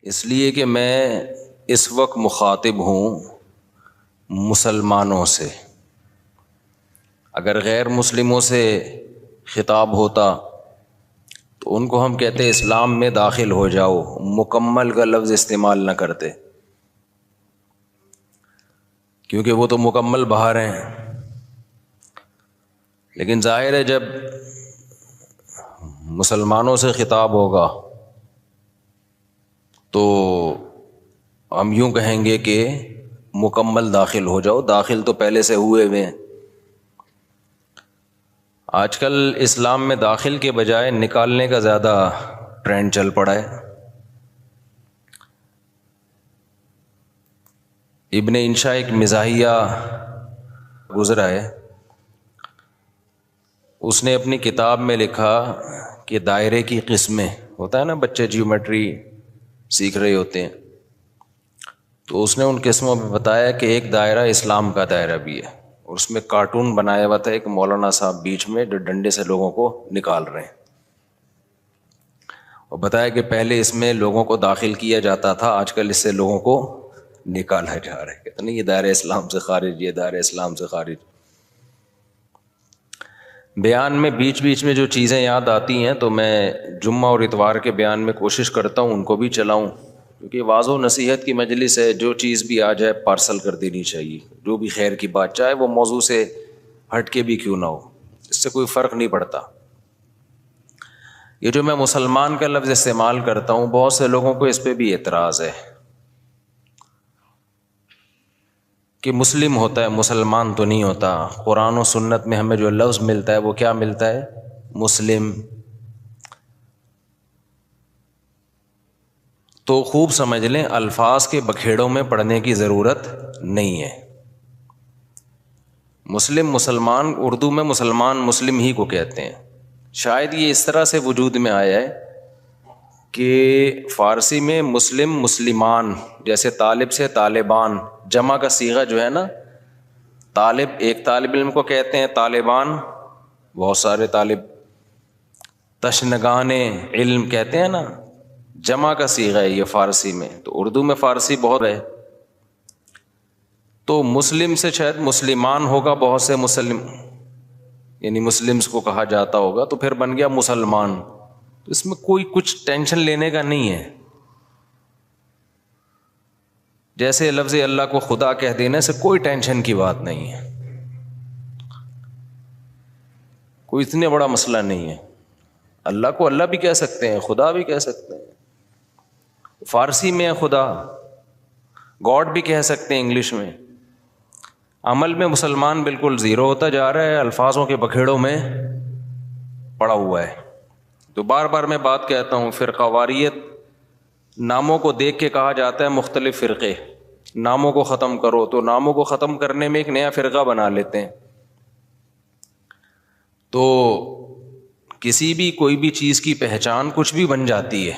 اس لیے کہ میں اس وقت مخاطب ہوں مسلمانوں سے. اگر غیر مسلموں سے خطاب ہوتا تو ان کو ہم کہتے اسلام میں داخل ہو جاؤ، مکمل کا لفظ استعمال نہ کرتے، کیونکہ وہ تو مکمل باہر ہیں. لیکن ظاہر ہے جب مسلمانوں سے خطاب ہوگا تو ہم یوں کہیں گے کہ مکمل داخل ہو جاؤ، داخل تو پہلے سے ہوئے ہوئے ہیں. آج کل اسلام میں داخل کے بجائے نکالنے کا زیادہ ٹرینڈ چل پڑا ہے. ابن انشا ایک مزاحیہ گزرا ہے، اس نے اپنی کتاب میں لکھا کہ دائرے کی قسمیں، ہوتا ہے نا بچے جیومیٹری سیکھ رہے ہوتے ہیں، تو اس نے ان قسموں میں بتایا کہ ایک دائرہ اسلام کا دائرہ بھی ہے، اور اس میں کارٹون بنایا ہوا تھا ایک مولانا صاحب بیچ میں جو ڈنڈے سے لوگوں کو نکال رہے ہیں، اور بتایا کہ پہلے اس میں لوگوں کو داخل کیا جاتا تھا، آج کل اس سے لوگوں کو نکالا جا رہا ہے. کہتے نہیں یہ دائرہ اسلام سے خارج، یہ دائرہ اسلام سے خارج. بیان میں بیچ بیچ میں جو چیزیں یاد آتی ہیں تو میں جمعہ اور اتوار کے بیان میں کوشش کرتا ہوں ان کو بھی چلاؤں، کیونکہ واعظ و نصیحت کی مجلس ہے، جو چیز بھی آ جائے پارسل کر دینی چاہیے، جو بھی خیر کی بات، چاہے وہ موضوع سے ہٹ کے بھی کیوں نہ ہو، اس سے کوئی فرق نہیں پڑتا. یہ جو میں مسلمان کا لفظ استعمال کرتا ہوں، بہت سے لوگوں کو اس پہ بھی اعتراض ہے کہ مسلم ہوتا ہے، مسلمان تو نہیں ہوتا. قرآن و سنت میں ہمیں جو لفظ ملتا ہے وہ کیا ملتا ہے؟ مسلم. تو خوب سمجھ لیں، الفاظ کے بکھیڑوں میں پڑھنے کی ضرورت نہیں ہے. مسلم مسلمان، اردو میں مسلمان مسلم ہی کو کہتے ہیں. شاید یہ اس طرح سے وجود میں آیا ہے کہ فارسی میں مسلم مسلمان، جیسے طالب سے طالبان، جمع کا صیغہ جو ہے نا، طالب ایک طالب علم کو کہتے ہیں، طالبان بہت سارے طالب، تشنگان علم کہتے ہیں نا، جمع کا صیغہ ہے یہ فارسی میں. تو اردو میں فارسی بہت ہے، تو مسلم سے شاید مسلمان ہوگا، بہت سے مسلم یعنی مسلمز کو کہا جاتا ہوگا، تو پھر بن گیا مسلمان. تو اس میں کوئی کچھ ٹینشن لینے کا نہیں ہے. جیسے لفظ اللہ کو خدا کہہ دینے سے کوئی ٹینشن کی بات نہیں ہے، کوئی اتنے بڑا مسئلہ نہیں ہے. اللہ کو اللہ بھی کہہ سکتے ہیں، خدا بھی کہہ سکتے ہیں. فارسی میں خدا، گاڈ بھی کہہ سکتے ہیں انگلش میں. عمل میں مسلمان بالکل زیرو ہوتا جا رہا ہے، الفاظوں کے بکھیڑوں میں پڑا ہوا ہے. تو بار بار میں بات کہتا ہوں، فرقہ واریت ناموں کو دیکھ کے کہا جاتا ہے مختلف فرقے، ناموں کو ختم کرو، تو ناموں کو ختم کرنے میں ایک نیا فرقہ بنا لیتے ہیں. تو کسی بھی کوئی بھی چیز کی پہچان کچھ بھی بن جاتی ہے.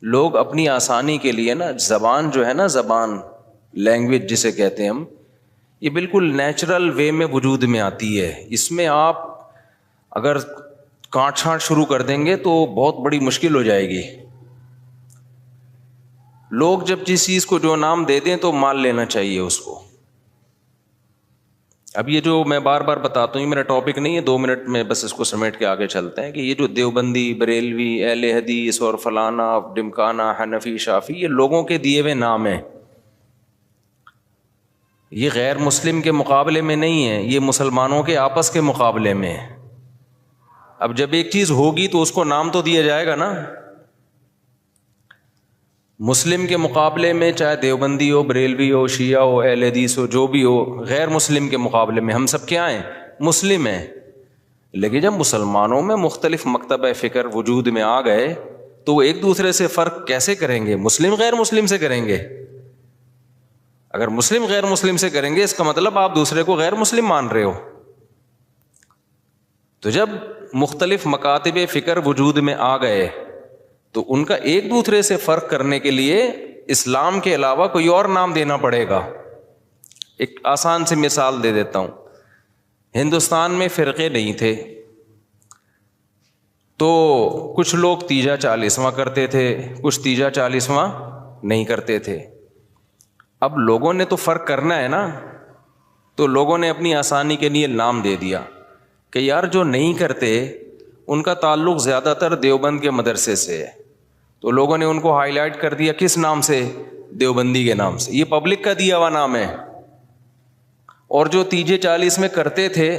لوگ اپنی آسانی کے لیے نا، زبان جو ہے نا، زبان لینگویج جسے کہتے ہیں ہم، یہ بالکل نیچرل وے میں وجود میں آتی ہے. اس میں آپ اگر کاٹ چھانٹ شروع کر دیں گے تو بہت بڑی مشکل ہو جائے گی. لوگ جب جس چیز کو جو نام دے دیں تو مان لینا چاہیے اس کو. اب یہ جو میں بار بار بتاتا ہوں، یہ میرا ٹاپک نہیں ہے، 2 منٹ میں بس اس کو سمیٹ کے آگے چلتے ہیں، کہ یہ جو دیوبندی، بریلوی، اہل حدیث اور فلانا، ڈمکانا، حنفی، شافی، یہ لوگوں کے دیے ہوئے نام ہیں. یہ غیر مسلم کے مقابلے میں نہیں ہے، یہ مسلمانوں کے آپس کے مقابلے میں ہے. اب جب ایک چیز ہوگی تو اس کو نام تو دیا جائے گا نا. مسلم کے مقابلے میں چاہے دیوبندی ہو، بریلوی ہو، شیعہ ہو، اہل حدیث ہو، جو بھی ہو، غیر مسلم کے مقابلے میں ہم سب کیا ہیں؟ مسلم ہیں. لیکن جب مسلمانوں میں مختلف مکتبہ فکر وجود میں آ گئے تو وہ ایک دوسرے سے فرق کیسے کریں گے؟ مسلم غیر مسلم سے کریں گے. اگر مسلم غیر مسلم سے کریں گے، اس کا مطلب آپ دوسرے کو غیر مسلم مان رہے ہو. تو جب مختلف مکاتب فکر وجود میں آ گئے تو ان کا ایک دوسرے سے فرق کرنے کے لیے اسلام کے علاوہ کوئی اور نام دینا پڑے گا. ایک آسان سی مثال دے دیتا ہوں. ہندوستان میں فرقے نہیں تھے تو کچھ لوگ تیجا چالیسواں کرتے تھے، کچھ تیجا چالیسواں نہیں کرتے تھے. اب لوگوں نے تو فرق کرنا ہے نا، تو لوگوں نے اپنی آسانی کے لیے نام دے دیا کہ یار جو نہیں کرتے ان کا تعلق زیادہ تر دیوبند کے مدرسے سے ہے، تو لوگوں نے ان کو ہائی لائٹ کر دیا کس نام سے؟ دیوبندی کے نام سے. یہ پبلک کا دیا ہوا نام ہے. اور جو تیجے 40 میں کرتے تھے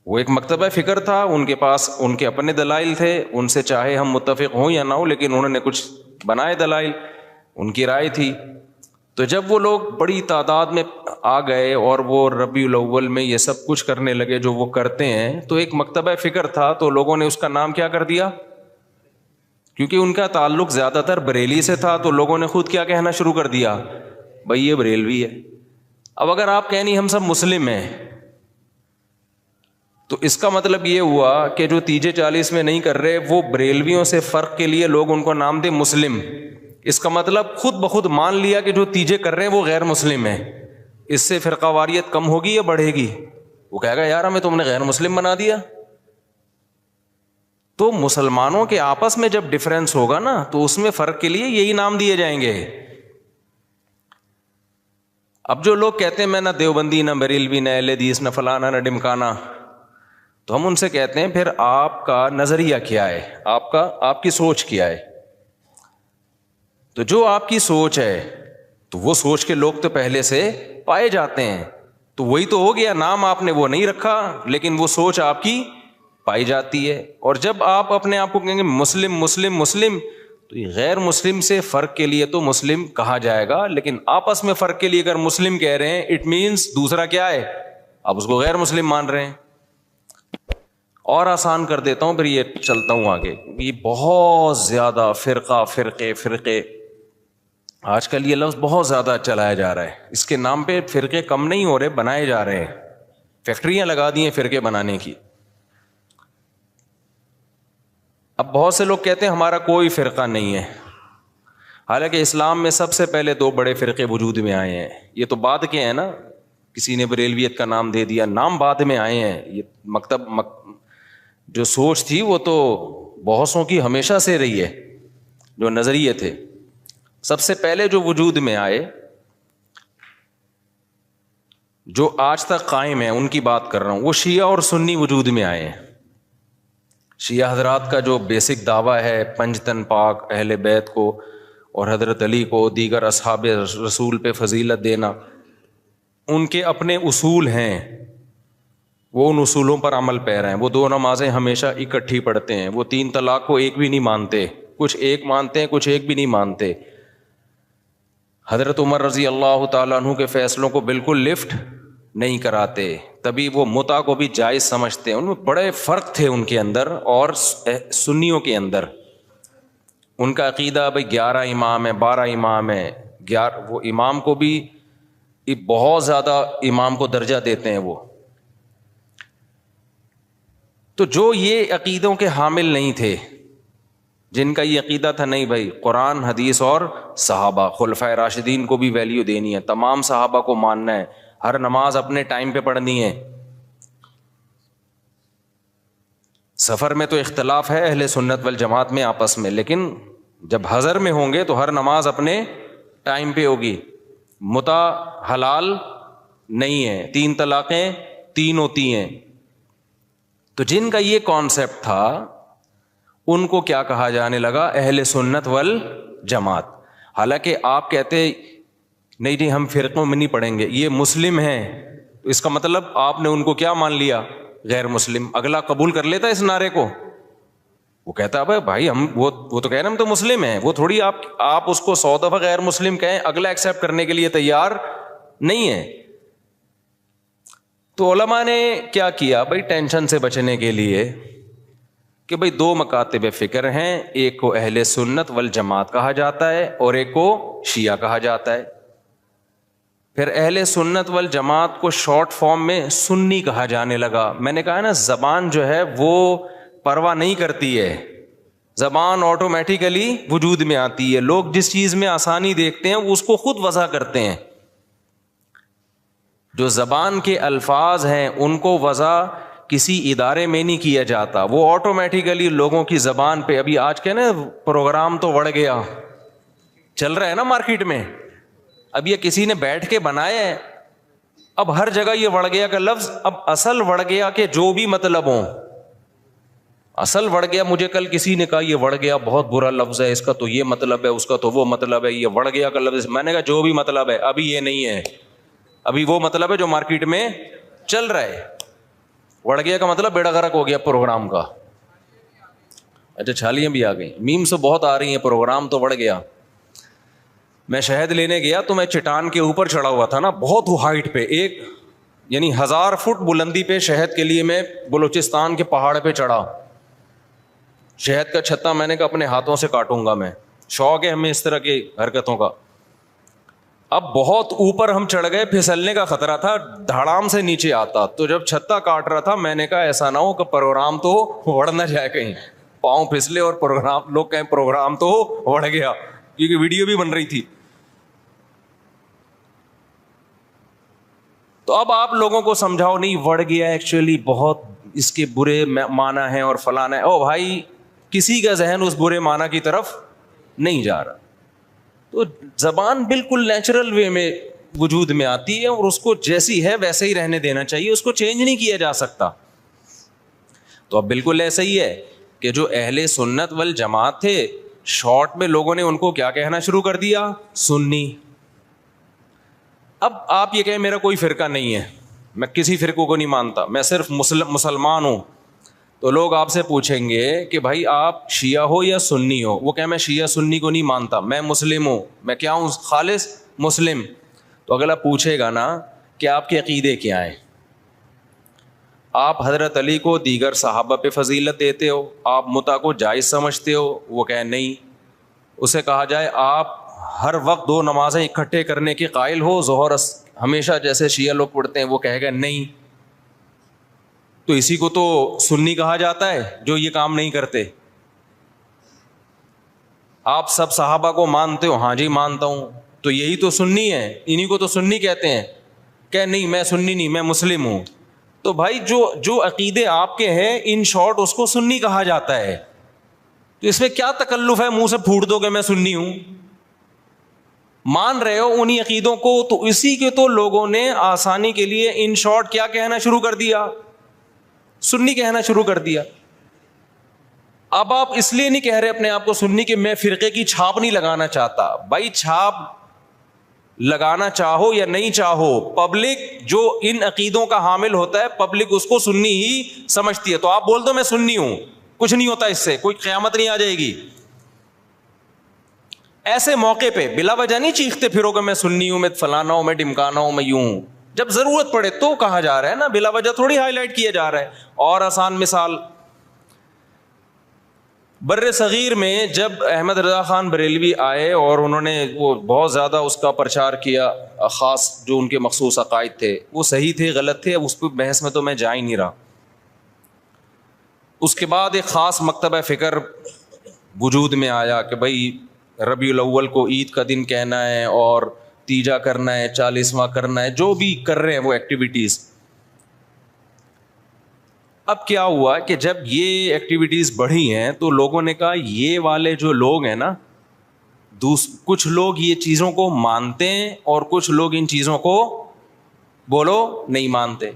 وہ ایک مکتبہ فکر تھا، ان کے پاس ان کے اپنے دلائل تھے، ان سے چاہے ہم متفق ہوں یا نہ ہوں لیکن انہوں نے کچھ بنائے دلائل، ان کی رائے تھی. تو جب وہ لوگ بڑی تعداد میں آ گئے اور وہ ربیع الاول میں یہ سب کچھ کرنے لگے جو وہ کرتے ہیں، تو ایک مکتبہ فکر تھا تو لوگوں نے اس کا نام کیا کر دیا؟ کیونکہ ان کا تعلق زیادہ تر بریلی سے تھا تو لوگوں نے خود کیا کہنا شروع کر دیا؟ بھائی یہ بریلوی ہے. اب اگر آپ کہیں نہیں ہم سب مسلم ہیں تو اس کا مطلب یہ ہوا کہ جو تیجے 40 میں نہیں کر رہے وہ بریلویوں سے فرق کے لیے لوگ ان کو نام دے مسلم. اس کا مطلب خود بخود مان لیا کہ جو تیجے کر رہے ہیں وہ غیر مسلم ہیں. اس سے فرقہ واریت کم ہوگی یا بڑھے گی؟ وہ کہے گا یار ہمیں تم نے غیر مسلم بنا دیا. تو مسلمانوں کے آپس میں جب ڈفرینس ہوگا نا تو اس میں فرق کے لیے یہی نام دیے جائیں گے. اب جو لوگ کہتے ہیں میں نہ دیوبندی نہ بریلوی نہ اہل حدیث نہ فلانا نہ ڈمکانا، تو ہم ان سے کہتے ہیں پھر آپ کا نظریہ کیا ہے، آپ کی سوچ کیا ہے؟ تو جو آپ کی سوچ ہے تو وہ سوچ کے لوگ تو پہلے سے پائے جاتے ہیں، تو وہی تو ہو گیا. نام آپ نے وہ نہیں رکھا لیکن وہ سوچ آپ کی پائی جاتی ہے. اور جب آپ اپنے آپ کو کہیں گے مسلم مسلم مسلم، تو یہ غیر مسلم سے فرق کے لیے تو مسلم کہا جائے گا، لیکن آپس میں فرق کے لیے اگر مسلم کہہ رہے ہیں اٹ مینس دوسرا کیا ہے؟ آپ اس کو غیر مسلم مان رہے ہیں. اور آسان کر دیتا ہوں پھر یہ چلتا ہوں آگے. یہ بہت زیادہ فرقے آج کل یہ لفظ بہت زیادہ چلایا جا رہا ہے. اس کے نام پہ فرقے کم نہیں ہو رہے، بنائے جا رہے ہیں. فیکٹریاں لگا دی ہیں فرقے بنانے کی. اب بہت سے لوگ کہتے ہیں ہمارا کوئی فرقہ نہیں ہے، حالانکہ اسلام میں سب سے پہلے 2 بڑے فرقے وجود میں آئے ہیں. یہ تو بعد کے ہیں نا، کسی نے بریلویت کا نام دے دیا، نام بعد میں آئے ہیں. یہ جو سوچ تھی وہ تو بہتوں کی ہمیشہ سے رہی ہے. جو نظریے تھے سب سے پہلے جو وجود میں آئے، جو آج تک قائم ہیں ان کی بات کر رہا ہوں، وہ شیعہ اور سنی وجود میں آئے ہیں. شیعہ حضرات کا جو بیسک دعویٰ ہے پنجتن پاک، اہل بیت کو اور حضرت علی کو، دیگر اصحاب رسول پہ فضیلت دینا، ان کے اپنے اصول ہیں، وہ ان اصولوں پر عمل پیرا ہیں. وہ 2 نمازیں ہمیشہ اکٹھی پڑھتے ہیں. وہ 3 طلاق کو ایک بھی نہیں مانتے، کچھ ایک مانتے ہیں کچھ ایک بھی نہیں مانتے. حضرت عمر رضی اللہ تعالیٰ عنہ کے فیصلوں کو بالکل لفٹ نہیں کراتے، تبھی وہ متع کو بھی جائز سمجھتے ہیں. ان میں بڑے فرق تھے ان کے اندر اور سنیوں کے اندر. ان کا عقیدہ بھائی 11 امام ہے 12 امام ہے، وہ امام کو بھی بہت زیادہ امام کو درجہ دیتے ہیں وہ. تو جو یہ عقیدوں کے حامل نہیں تھے، جن کا یہ عقیدہ تھا نہیں بھائی قرآن حدیث اور صحابہ خلفائے راشدین کو بھی ویلیو دینی ہے، تمام صحابہ کو ماننا ہے، ہر نماز اپنے ٹائم پہ پڑھنی ہے. سفر میں تو اختلاف ہے اہل سنت والجماعت میں آپس میں، لیکن جب حضر میں ہوں گے تو ہر نماز اپنے ٹائم پہ ہوگی. متع حلال نہیں ہے، 3 طلاقیں 3 ہوتی ہیں. تو جن کا یہ کانسیپٹ تھا ان کو کیا کہا جانے لگا؟ اہل سنت والجماعت. حالانکہ آپ کہتے نہیں جی ہم فرقوں میں نہیں پڑھیں گے، یہ مسلم ہیں، تو اس کا مطلب آپ نے ان کو کیا مان لیا؟ غیر مسلم. اگلا قبول کر لیتا اس نعرے کو؟ وہ کہتا ہے بھائی ہم وہ تو کہہ رہے ہیں ہم تو مسلم ہیں. وہ تھوڑی آپ اس کو 100 دفعہ غیر مسلم کہیں، اگلا ایکسیپٹ کرنے کے لیے تیار نہیں ہے. تو علماء نے کیا کیا بھائی ٹینشن سے بچنے کے لیے کہ بھائی 2 مکاتب فکر ہیں، ایک کو اہل سنت والجماعت کہا جاتا ہے اور ایک کو شیعہ کہا جاتا ہے. پھر اہل سنت والجماعت کو شارٹ فارم میں سنی کہا جانے لگا. میں نے کہا نا زبان جو ہے وہ پرواہ نہیں کرتی ہے، زبان آٹومیٹیکلی وجود میں آتی ہے. لوگ جس چیز میں آسانی دیکھتے ہیں وہ اس کو خود وضع کرتے ہیں. جو زبان کے الفاظ ہیں ان کو وضع کسی ادارے میں نہیں کیا جاتا, وہ آٹومیٹیکلی لوگوں کی زبان پہ. ابھی آج کے نا پروگرام تو بڑھ گیا چل رہا ہے نا مارکیٹ میں, اب یہ کسی نے بیٹھ کے بنایا ہے, اب ہر جگہ یہ وڑ گیا کا لفظ. اب اصل وڑ گیا کہ جو بھی مطلب ہوں, اصل وڑ گیا. مجھے کل کسی نے کہا یہ وڑ گیا بہت برا لفظ ہے, اس کا تو یہ مطلب ہے, اس کا تو وہ مطلب ہے, یہ وڑ گیا کا لفظ. میں نے کہا جو بھی مطلب ہے ابھی یہ نہیں ہے, ابھی وہ مطلب ہے جو مارکیٹ میں چل رہا ہے. وڑ گیا کا مطلب بیڑا غرق ہو گیا پروگرام کا. اچھا چھالیاں بھی آ گئی, میم سے بہت آ رہی ہیں, پروگرام تو وڑ گیا. میں شہد لینے گیا تو میں چٹان کے اوپر چڑھا ہوا تھا نا, بہت ہائٹ پہ, ایک یعنی 1000 فٹ بلندی پہ شہد کے لیے میں بلوچستان کے پہاڑ پہ چڑھا. شہد کا چھتا میں نے کہا اپنے ہاتھوں سے کاٹوں گا میں, شوق ہے ہمیں اس طرح کی حرکتوں کا. اب بہت اوپر ہم چڑھ گئے, پھسلنے کا خطرہ تھا, دھڑام سے نیچے آتا. تو جب چھتا کاٹ رہا تھا میں نے کہا ایسا نہ ہو کہ پروگرام تو وڑ نہ جائے, کہیں پاؤں پھسلے اور پروگرام لوگ کہیں پروگرام تو وڑ گیا, کیونکہ ویڈیو بھی بن رہی تھی. تو اب آپ لوگوں کو سمجھاؤ نہیں وڑ گیا ایکچولی بہت اس کے برے معنی ہیں اور فلانا ہے. او بھائی کسی کا ذہن اس برے معنی کی طرف نہیں جا رہا. تو زبان بالکل نیچرل وے میں وجود میں آتی ہے, اور اس کو جیسی ہے ویسے ہی رہنے دینا چاہیے, اس کو چینج نہیں کیا جا سکتا. تو اب بالکل ایسا ہی ہے کہ جو اہل سنت والجماعت تھے, شارٹ میں لوگوں نے ان کو کیا کہنا شروع کر دیا, سنی. اب آپ یہ کہیں میرا کوئی فرقہ نہیں ہے, میں کسی فرقوں کو نہیں مانتا, میں صرف مسلمان ہوں, تو لوگ آپ سے پوچھیں گے کہ بھائی آپ شیعہ ہو یا سنی ہو. وہ کہ میں شیعہ سنی کو نہیں مانتا, میں مسلم ہوں. میں کیا ہوں, خالص مسلم. تو اگلا پوچھے گا نا کہ آپ کے عقیدے کیا ہیں, آپ حضرت علی کو دیگر صحابہ پہ فضیلت دیتے ہو, آپ متع کو جائز سمجھتے ہو. وہ کہے نہیں. اسے کہا جائے آپ ہر وقت 2 نمازیں اکٹھے کرنے کے قائل ہو, ظہر ہمیشہ جیسے شیعہ لوگ پڑھتے ہیں, وہ کہے گا نہیں. تو اسی کو تو سنی کہا جاتا ہے جو یہ کام نہیں کرتے. آپ سب صحابہ کو مانتے ہو, ہاں جی مانتا ہوں, تو یہی تو سنی ہے, انہی کو تو سنی کہتے ہیں. کہ نہیں میں سنی نہیں, میں مسلم ہوں. تو بھائی جو عقیدے آپ کے ہیں ان شارٹ اس کو سنی کہا جاتا ہے. تو اس میں کیا تکلف ہے منہ سے پھوٹ دو کہ میں سنی ہوں, مان رہے ہو انہی عقیدوں کو. تو اسی کے تو لوگوں نے آسانی کے لیے ان شارٹ کیا کہنا شروع کر دیا, سنی کہنا شروع کر دیا. اب آپ اس لیے نہیں کہہ رہے اپنے آپ کو سنی کہ میں فرقے کی چھاپ نہیں لگانا چاہتا. بھائی چھاپ لگانا چاہو یا نہیں چاہو, پبلک جو ان عقیدوں کا حامل ہوتا ہے پبلک اس کو سنی ہی سمجھتی ہے. تو آپ بول دو میں سنی ہوں, کچھ نہیں ہوتا اس سے, کوئی قیامت نہیں آ جائے گی. ایسے موقع پہ بلا وجہ نہیں چیختے پھرو کہ میں سنی ہوں, میں فلانا ہوں, میں ڈمکانا ہوں, میں یوں ہوں. جب ضرورت پڑے تو کہا جا رہا ہے نا, بلا وجہ تھوڑی ہائی لائٹ کیا جا رہا ہے. اور آسان مثال, بر صغیر میں جب احمد رضا خان بریلوی آئے اور انہوں نے وہ بہت زیادہ اس کا پرچار کیا, خاص جو ان کے مخصوص عقائد تھے وہ صحیح تھے غلط تھے, اس پہ بحث میں تو میں جا ہی نہیں رہا. اس کے بعد ایک خاص مکتبہ فکر وجود میں آیا کہ بھائی ربیع الاول کو عید کا دن کہنا ہے, اور تیجا کرنا ہے, 40واں کرنا ہے, جو بھی کر رہے ہیں وہ ایکٹیویٹیز. اب کیا ہوا کہ جب یہ ایکٹیویٹیز بڑھی ہیں تو لوگوں نے کہا یہ والے جو لوگ ہیں نا, کچھ لوگ یہ چیزوں کو مانتے ہیں اور کچھ لوگ ان چیزوں کو بولو نہیں مانتے.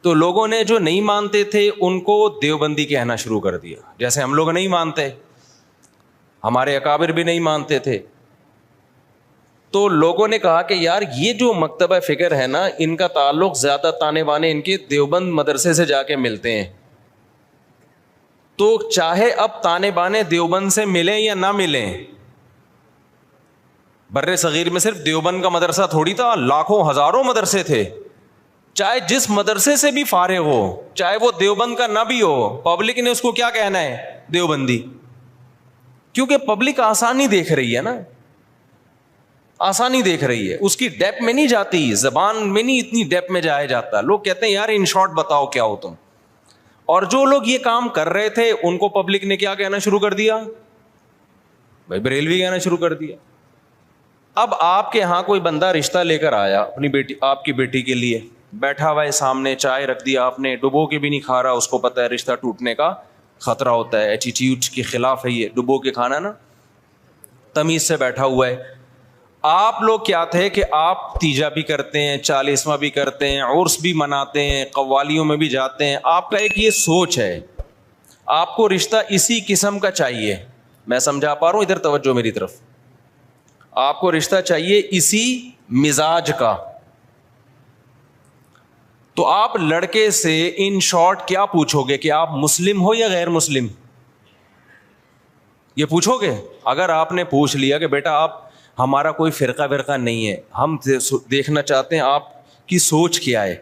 تو لوگوں نے جو نہیں مانتے تھے ان کو دیوبندی کہنا شروع کر دیا, جیسے ہم لوگ نہیں مانتے, ہمارے اکابر بھی نہیں مانتے تھے. تو لوگوں نے کہا کہ یار یہ جو مکتبہ فکر ہے نا, ان کا تعلق زیادہ تانے بانے ان کے دیوبند مدرسے سے جا کے ملتے ہیں. تو چاہے اب تانے بانے دیوبند سے ملیں یا نہ ملیں, بر صغیر میں صرف دیوبند کا مدرسہ تھوڑی تھا, لاکھوں ہزاروں مدرسے تھے. چاہے جس مدرسے سے بھی فارغ ہو, چاہے وہ دیوبند کا نہ بھی ہو, پبلک نے اس کو کیا کہنا ہے, دیوبندی. کیونکہ پبلک آسانی دیکھ رہی ہے نا, آسانی دیکھ رہی ہے, اس کی ڈیپ میں نہیں جاتی, زبان میں نہیں اتنی ڈیپ میں جایا جاتا. لوگ کہتے ہیں یار ان شارٹ بتاؤ کیا ہو تم. اور جو لوگ یہ کام کر رہے تھے ان کو پبلک نے کیا کہنا شروع کر دیا, بھائی بریلوی کہنا شروع کر دیا. اب آپ کے ہاں کوئی بندہ رشتہ لے کر آیا اپنی بیٹی, آپ کی بیٹی کے لیے, بیٹھا ہوا ہے سامنے, چائے رکھ دیا آپ نے, ڈبو کے بھی نہیں کھا رہا, اس کو پتہ ہے رشتہ ٹوٹنے کا خطرہ ہوتا ہے, ایٹیٹیوڈ کے خلاف ہے یہ ڈبو کے کھانا نا, تمیز سے بیٹھا ہوا ہے. آپ لوگ کیا تھے کہ آپ تیجا بھی کرتے ہیں, 40واں بھی کرتے ہیں, عرس بھی مناتے ہیں, قوالیوں میں بھی جاتے ہیں. آپ کا ایک یہ سوچ ہے, آپ کو رشتہ اسی قسم کا چاہیے. میں سمجھا پا رہا ہوں, ادھر توجہ میری طرف. آپ کو رشتہ چاہیے اسی مزاج کا. تو آپ لڑکے سے ان شارٹ کیا پوچھو گے کہ آپ مسلم ہو یا غیر مسلم, یہ پوچھو گے؟ اگر آپ نے پوچھ لیا کہ بیٹا آپ ہمارا کوئی فرقہ نہیں ہے, ہم دیکھنا چاہتے ہیں آپ کی سوچ کیا ہے,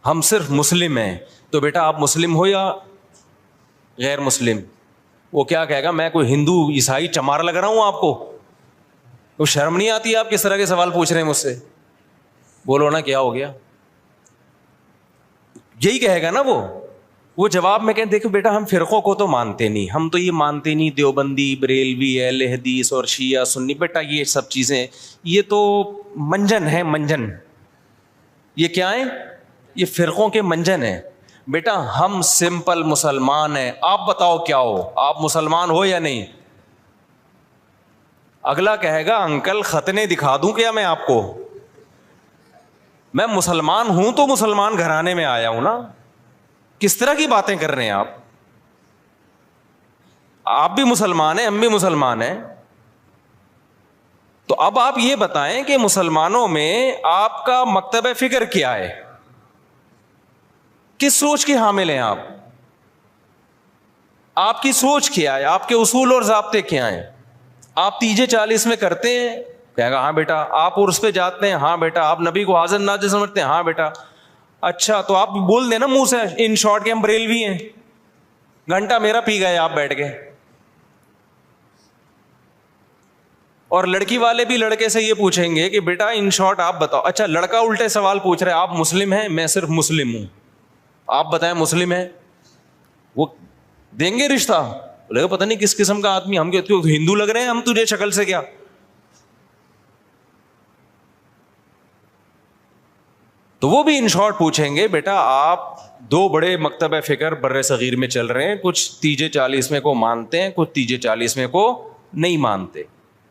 ہم صرف مسلم ہیں, تو بیٹا آپ مسلم ہو یا غیر مسلم؟ وہ کیا کہے گا, میں کوئی ہندو عیسائی چمار لگ رہا ہوں آپ کو؟ وہ شرم نہیں آتی آپ کس طرح کے سوال پوچھ رہے ہیں مجھ سے؟ بولو نا کیا ہو گیا, یہی کہے گا نا وہ جواب میں کہیں دیکھو بیٹا ہم فرقوں کو تو مانتے نہیں, ہم تو یہ مانتے نہیں دیوبندی, بریلوی, اہل حدیث اور شیعہ سنی, بیٹا یہ سب چیزیں یہ تو منجن ہے, منجن. یہ کیا ہے؟ یہ فرقوں کے منجن ہیں. بیٹا ہم سمپل مسلمان ہیں, آپ بتاؤ کیا ہو, آپ مسلمان ہو یا نہیں؟ اگلا کہے گا انکل ختنے دکھا دوں کیا میں آپ کو؟ میں مسلمان ہوں تو مسلمان گھرانے میں آیا ہوں نا. کس طرح کی باتیں کر رہے ہیں آپ؟ آپ بھی مسلمان ہیں, ہم بھی مسلمان ہیں. تو اب آپ یہ بتائیں کہ مسلمانوں میں آپ کا مکتب فکر کیا ہے, کس سوچ کے حامل ہیں آپ کی سوچ کیا ہے, آپ کے اصول اور ضابطے کیا ہیں؟ آپ تیجے 40 میں کرتے ہیں, کہے گا ہاں بیٹا. آپ عرس پہ جاتے ہیں, ہاں بیٹا. آپ نبی کو حاضر ناظر سمجھتے ہیں, ہاں بیٹا. اچھا تو آپ بول دیں نا منہ سے ان شارٹ کے ہم بریلوی ہیں, گھنٹہ میرا پی گئے آپ بیٹھ کے. اور لڑکی والے بھی لڑکے سے یہ پوچھیں گے کہ بیٹا ان شارٹ آپ بتاؤ. اچھا لڑکا الٹے سوال پوچھ رہے, آپ مسلم ہیں؟ میں صرف مسلم ہوں, آپ بتائیں مسلم ہیں. وہ دیں گے رشتہ؟ بولے گا پتہ نہیں کس قسم کا آدمی, ہم کہتے ہو ہندو لگ رہے ہیں ہم تجھے شکل سے کیا؟ تو وہ بھی ان شارٹ پوچھیں گے بیٹا آپ دو بڑے مکتب فکر بر صغیر میں چل رہے ہیں, کچھ تیجے 40 کو مانتے ہیں, کچھ تیجے 40 کو نہیں مانتے.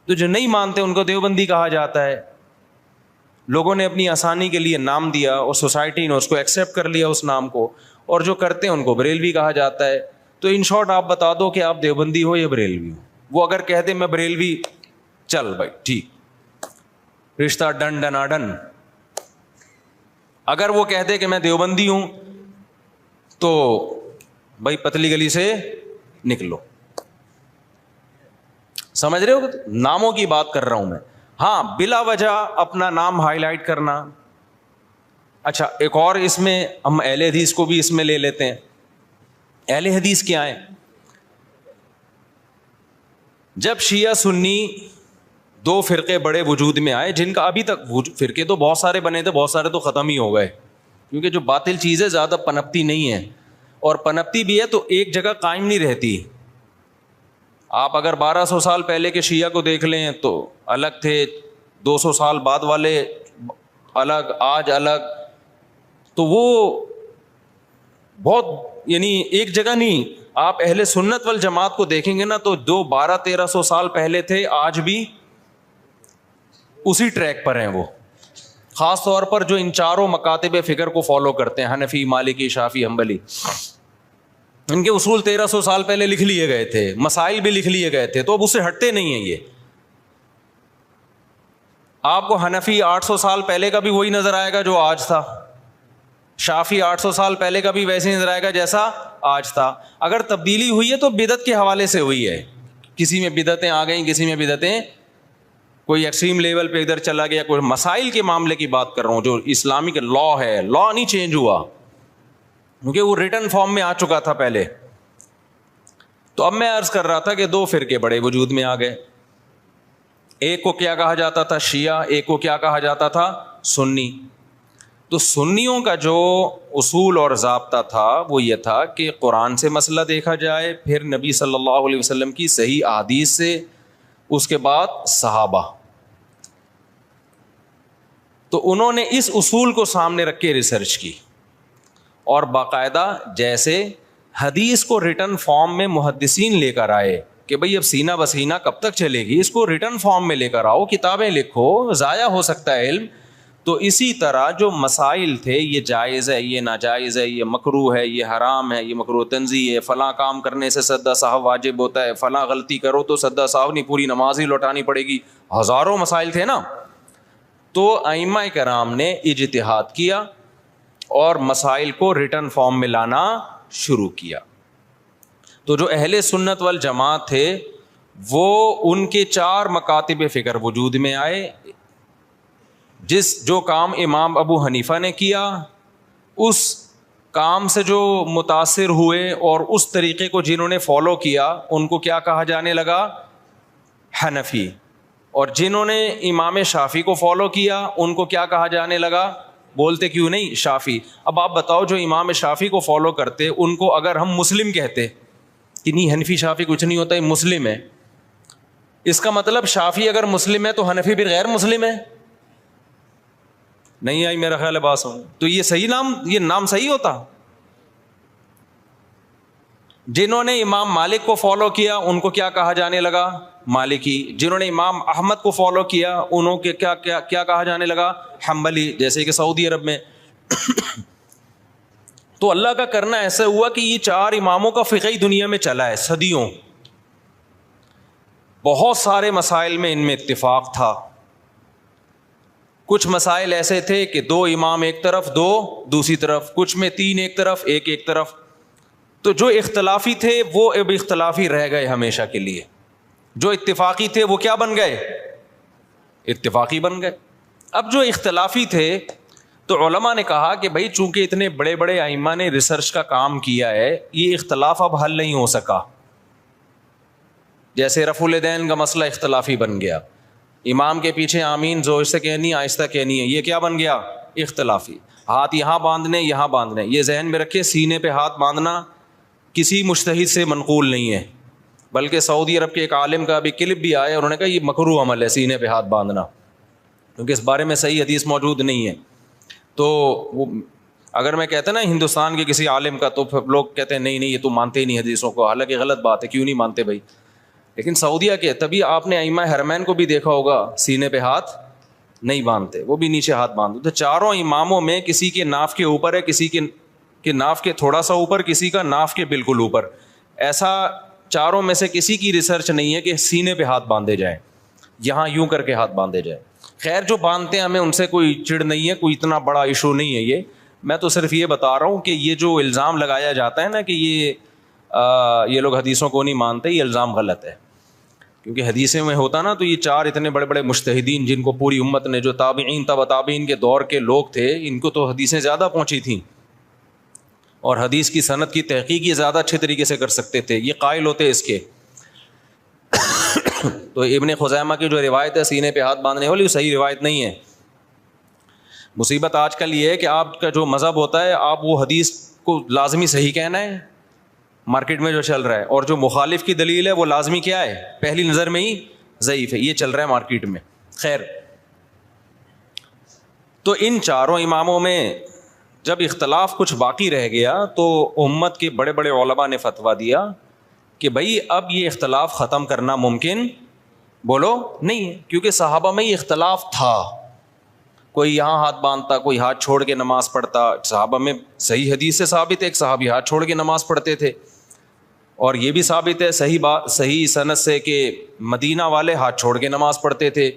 تو جو نہیں مانتے ان کو دیوبندی کہا جاتا ہے. لوگوں نے اپنی آسانی کے لیے نام دیا اور سوسائٹی نے اس کو ایکسیپٹ کر لیا اس نام کو, اور جو کرتے ہیں ان کو بریلوی کہا جاتا ہے. تو ان شارٹ آپ بتا دو کہ آپ دیوبندی ہو یا بریلوی ہو. وہ اگر کہتے میں بریلوی, چل بھائی ٹھیک, رشتہ ڈن ڈنا ڈن. اگر وہ کہتے کہ میں دیوبندی ہوں تو بھائی پتلی گلی سے نکلو. سمجھ رہے ہو؟ ناموں کی بات کر رہا ہوں میں. ہاں بلا وجہ اپنا نام ہائی لائٹ کرنا. اچھا ایک اور اس میں ہم اہل حدیث کو بھی اس میں لے لیتے ہیں. اہل حدیث کیا ہے؟ جب شیعہ سنی دو فرقے بڑے وجود میں آئے, جن کا ابھی تک فرقے تو بہت سارے بنے تھے, بہت سارے تو ختم ہی ہو گئے, کیونکہ جو باطل چیز ہے زیادہ پنپتی نہیں ہے, اور پنپتی بھی ہے تو ایک جگہ قائم نہیں رہتی. آپ اگر 1200 سال پہلے کے شیعہ کو دیکھ لیں تو الگ تھے, 200 سال بعد والے الگ, آج الگ. تو وہ بہت یعنی ایک جگہ نہیں. آپ اہل سنت والجماعت کو دیکھیں گے نا تو جو 1200-1300 سال پہلے تھے آج بھی اسی ٹریک پر ہیں. وہ خاص طور پر جو ان چاروں مکاتب فکر کو فالو کرتے ہیں, حنفی, مالکی, شافعی, حنبلی, ان کے اصول 1300 سال پہلے لکھ لیے گئے تھے, مسائل بھی لکھ لیے گئے تھے, تو اب اس سے ہٹتے نہیں ہیں یہ. آپ کو حنفی 800 سال پہلے کا بھی وہی نظر آئے گا جو آج تھا, شافعی 800 سال پہلے کا بھی ویسے نظر آئے گا جیسا آج تھا. اگر تبدیلی ہوئی ہے تو بدعت کے حوالے سے ہوئی ہے, کسی میں بدعتیں آ گئیں, کسی میں بدعتیں, کوئی ایکسٹریم لیول پہ ادھر چلا گیا. کوئی مسائل کے معاملے کی بات کر رہا ہوں, جو اسلامک لا ہے, لا نہیں چینج ہوا کیونکہ وہ ریٹن فارم میں آ چکا تھا پہلے. تو اب میں عرض کر رہا تھا کہ دو فرقے بڑے وجود میں آ گئے. ایک کو کیا کہا جاتا تھا؟ شیعہ. ایک کو کیا کہا جاتا تھا؟ سنی. تو سنیوں کا جو اصول اور ضابطہ تھا وہ یہ تھا کہ قرآن سے مسئلہ دیکھا جائے, پھر نبی صلی اللہ علیہ وسلم کی صحیح احادیث سے, اس کے بعد صحابہ. تو انہوں نے اس اصول کو سامنے رکھ کے ریسرچ کی اور باقاعدہ جیسے حدیث کو ریٹن فارم میں محدثین لے کر آئے کہ بھئی اب سینہ بسینہ کب تک چلے گی, اس کو ریٹن فارم میں لے کر آؤ, کتابیں لکھو, ضائع ہو سکتا ہے علم. تو اسی طرح جو مسائل تھے, یہ جائز ہے, یہ ناجائز ہے, یہ مکروہ ہے, یہ حرام ہے, یہ مکروہ تنزیہ ہے, فلاں کام کرنے سے سدا صاحب واجب ہوتا ہے, فلاں غلطی کرو تو سدا صاحب نہیں, پوری نماز ہی لوٹانی پڑے گی, ہزاروں مسائل تھے نا. تو ائمہ کرام نے اجتہاد کیا اور مسائل کو ریٹن فارم میں لانا شروع کیا. تو جو اہل سنت والجماعت تھے وہ ان کے 4 مکاتب فکر وجود میں آئے. جو کام امام ابو حنیفہ نے کیا اس کام سے جو متاثر ہوئے اور اس طریقے کو جنہوں نے فالو کیا ان کو کیا کہا جانے لگا؟ حنفی. اور جنہوں نے امام شافعی کو فالو کیا ان کو کیا کہا جانے لگا؟ بولتے کیوں نہیں؟ شافعی. اب آپ بتاؤ جو امام شافعی کو فالو کرتے ان کو اگر ہم مسلم کہتے کہ نہیں حنفی شافعی کچھ نہیں ہوتا, یہ مسلم ہے, اس کا مطلب شافعی اگر مسلم ہے تو حنفی بھی غیر مسلم ہے؟ نہیں آئی میرا خیال ہے بات سمجھ. تو یہ صحیح نام, یہ نام صحیح ہوتا؟ جنہوں نے امام مالک کو فالو کیا ان کو کیا کہا جانے لگا؟ مالکی. جنہوں نے امام احمد کو فالو کیا انہوں کے کیا کہا جانے لگا؟ حنبلی, جیسے کہ سعودی عرب میں. تو اللہ کا کرنا ایسا ہوا کہ یہ 4 اماموں کا فقہی دنیا میں چلا ہے صدیوں. بہت سارے مسائل میں ان میں اتفاق تھا. کچھ مسائل ایسے تھے کہ 2 امام ایک طرف 2 دوسری طرف, کچھ میں 3 ایک طرف 1 ایک طرف. تو جو اختلافی تھے وہ اب اختلافی رہ گئے ہمیشہ کے لیے, جو اتفاقی تھے وہ کیا بن گئے؟ اتفاقی بن گئے. اب جو اختلافی تھے تو علماء نے کہا کہ بھائی چونکہ اتنے بڑے بڑے ائمہ نے ریسرچ کا کام کیا ہے, یہ اختلاف اب حل نہیں ہو سکا. جیسے رفع الیدین کا مسئلہ اختلافی بن گیا, امام کے پیچھے آمین زور سے کہنی آہستہ کہنی ہے, یہ کیا بن گیا؟ اختلافی. ہاتھ یہاں باندھنے یہاں باندھنے, یہ ذہن میں رکھے سینے پہ ہاتھ باندھنا کسی مجتہد سے منقول نہیں ہے, بلکہ سعودی عرب کے ایک عالم کا ابھی کلپ بھی آیا, انہوں نے کہا یہ مکروہ عمل ہے سینے پہ ہاتھ باندھنا, کیونکہ اس بارے میں صحیح حدیث موجود نہیں ہے. تو وہ اگر میں کہتا نا ہندوستان کے کسی عالم کا, تو پھر لوگ کہتے ہیں نہیں یہ تو مانتے ہی نہیں حدیثوں کو, حالانکہ غلط بات ہے, کیوں نہیں مانتے بھائی. لیکن سعودیہ کے تبھی آپ نے ائمہ حرمین کو بھی دیکھا ہوگا سینے پہ ہاتھ نہیں باندھتے, وہ بھی نیچے ہاتھ باندھتے. تو 4 اماموں میں کسی کے ناف کے اوپر ہے, کسی کے ناف کے تھوڑا سا اوپر, کسی کا ناف کے بالکل اوپر. ایسا 4 میں سے کسی کی ریسرچ نہیں ہے کہ سینے پہ ہاتھ باندھے جائیں, یہاں یوں کر کے ہاتھ باندھے جائیں. خیر جو باندھتے ہیں ہمیں ان سے کوئی چڑ نہیں ہے, کوئی اتنا بڑا ایشو نہیں ہے یہ. میں تو صرف یہ بتا رہا ہوں کہ یہ جو الزام لگایا جاتا ہے نا کہ یہ لوگ حدیثوں کو نہیں مانتے, یہ الزام غلط ہے. کیونکہ حدیثیں میں ہوتا نا تو یہ 4 اتنے بڑے بڑے مجتہدین جن کو پوری امت نے, جو تابعین تبع تابعین کے دور کے لوگ تھے, ان کو تو حدیثیں زیادہ پہنچی تھیں اور حدیث کی سند کی تحقیق یہ زیادہ اچھے طریقے سے کر سکتے تھے, یہ قائل ہوتے اس کے. تو ابن خزیمہ کی جو روایت ہے سینے پہ ہاتھ باندھنے والی, وہ صحیح روایت نہیں ہے. مصیبت آج کل یہ ہے کہ آپ کا جو مذہب ہوتا ہے آپ وہ حدیث کو لازمی صحیح کہنا ہے مارکیٹ میں جو چل رہا ہے, اور جو مخالف کی دلیل ہے وہ لازمی کیا ہے؟ پہلی نظر میں ہی ضعیف ہے. یہ چل رہا ہے مارکیٹ میں. خیر, تو ان 4 اماموں میں جب اختلاف کچھ باقی رہ گیا تو امت کے بڑے بڑے علماء نے فتویٰ دیا کہ بھائی اب یہ اختلاف ختم کرنا ممکن بولو نہیں ہے, کیونکہ صحابہ میں یہ اختلاف تھا. کوئی یہاں ہاتھ باندھتا, کوئی ہاتھ چھوڑ کے نماز پڑھتا. صحابہ میں صحیح حدیث سے ثابت ہے ایک صحابی ہاتھ چھوڑ کے نماز پڑھتے تھے, اور یہ بھی ثابت ہے صحیح سند سے کہ مدینہ والے ہاتھ چھوڑ کے نماز پڑھتے تھے.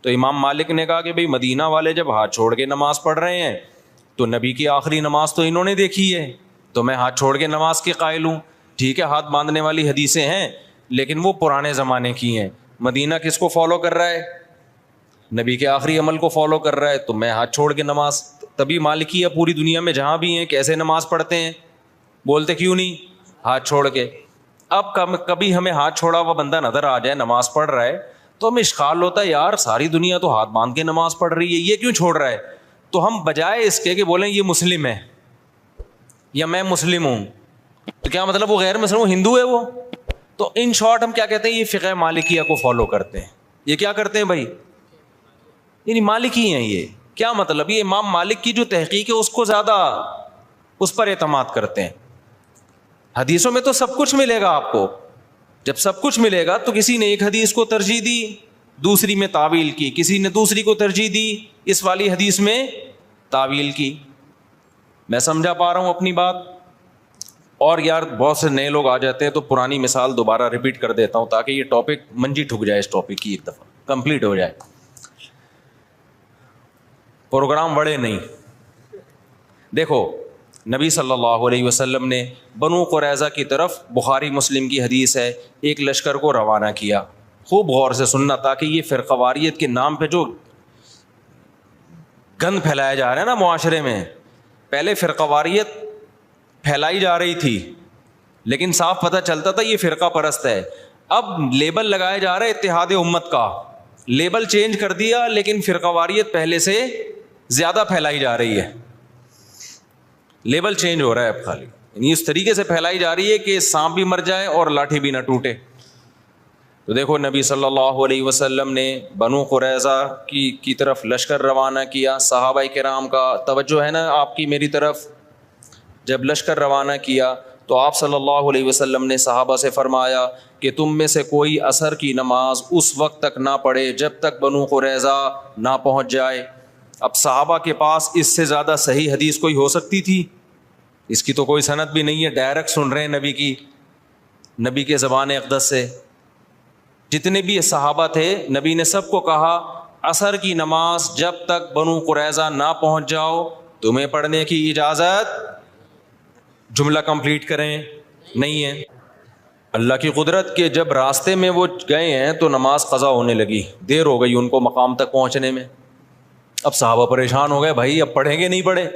تو امام مالک نے کہا کہ بھئی مدینہ والے جب ہاتھ چھوڑ کے نماز پڑھ رہے ہیں تو نبی کی آخری نماز تو انہوں نے دیکھی ہے, تو میں ہاتھ چھوڑ کے نماز کے قائل ہوں. ٹھیک ہے ہاتھ باندھنے والی حدیثیں ہیں لیکن وہ پرانے زمانے کی ہیں. مدینہ کس کو فالو کر رہا ہے؟ نبی کے آخری عمل کو فالو کر رہا ہے, تو میں ہاتھ چھوڑ کے نماز. تبھی مالکی ہے پوری دنیا میں جہاں بھی ہیں کیسے نماز پڑھتے ہیں, بولتے کیوں نہیں ہاتھ چھوڑ کے. اب کبھی ہمیں ہاتھ چھوڑا ہوا بندہ نظر آ جائے نماز پڑھ رہا ہے تو ہمیں اشکال ہوتا ہے یار ساری دنیا تو ہاتھ باندھ کے نماز پڑھ رہی ہے, یہ کیوں چھوڑ رہا ہے؟ تو ہم بجائے اس کے کہ بولیں یہ مسلم ہے یا میں مسلم ہوں, تو کیا مطلب وہ غیر مسلم, وہ ہندو ہے وہ. تو ان شارٹ ہم کیا کہتے ہیں, یہ فقہ مالکیہ کو فالو کرتے ہیں. یہ کیا کرتے ہیں بھائی, یعنی مالکی ہیں یہ کیا مطلب؟ یہ امام مالک کی جو تحقیق ہے اس کو زیادہ اس پر اعتماد کرتے ہیں. حدیثوں میں تو سب کچھ ملے گا آپ کو. جب سب کچھ ملے گا تو کسی نے ایک حدیث کو ترجیح دی, دوسری میں تعویل کی, کسی نے دوسری کو ترجیح دی, اس والی حدیث میں تعویل کی. میں سمجھا پا رہا ہوں اپنی بات؟ اور یار بہت سے نئے لوگ آ جاتے ہیں تو پرانی مثال دوبارہ ریپیٹ کر دیتا ہوں تاکہ یہ ٹاپک منجی ٹھک جائے, اس ٹاپک کی ایک دفعہ کمپلیٹ ہو جائے. پروگرام بڑے نہیں. دیکھو نبی صلی اللہ علیہ وسلم نے بنو قریظہ کی طرف, بخاری مسلم کی حدیث ہے, ایک لشکر کو روانہ کیا. خوب غور سے سننا تاکہ یہ فرقہ واریت کے نام پہ جو گند پھیلایا جا رہا ہے نا معاشرے میں, پہلے فرقہ واریت پھیلائی جا رہی تھی لیکن صاف پتہ چلتا تھا یہ فرقہ پرست ہے. اب لیبل لگایا جا رہا ہے اتحاد امت کا, لیبل چینج کر دیا لیکن فرقہ واریت پہلے سے زیادہ پھیلائی جا رہی ہے. لیبل چینج ہو رہا ہے اب خالی, یعنی اس طریقے سے پھیلائی جا رہی ہے کہ سانپ بھی مر جائے اور لاٹھی بھی نہ ٹوٹے. تو دیکھو نبی صلی اللہ علیہ وسلم نے بنو قریظہ کی طرف لشکر روانہ کیا. صحابہ کرام کا توجہ ہے نا آپ کی میری طرف. جب لشکر روانہ کیا تو آپ صلی اللہ علیہ وسلم نے صحابہ سے فرمایا کہ تم میں سے کوئی عصر کی نماز اس وقت تک نہ پڑھے جب تک بنو قریظہ نہ پہنچ جائے. اب صحابہ کے پاس اس سے زیادہ صحیح حدیث کوئی ہو سکتی تھی؟ اس کی تو کوئی سند بھی نہیں ہے, ڈائریکٹ سن رہے ہیں نبی کے زبان اقدس سے. جتنے بھی صحابہ تھے نبی نے سب کو کہا عصر کی نماز جب تک بنو قریظہ نہ پہنچ جاؤ تمہیں پڑھنے کی اجازت. جملہ کمپلیٹ کریں نہیں ہے. اللہ کی قدرت کہ جب راستے میں وہ گئے ہیں تو نماز قضا ہونے لگی, دیر ہو گئی ان کو مقام تک پہنچنے میں. اب صحابہ پریشان ہو گئے, بھائی اب پڑھیں گے نہیں پڑھے.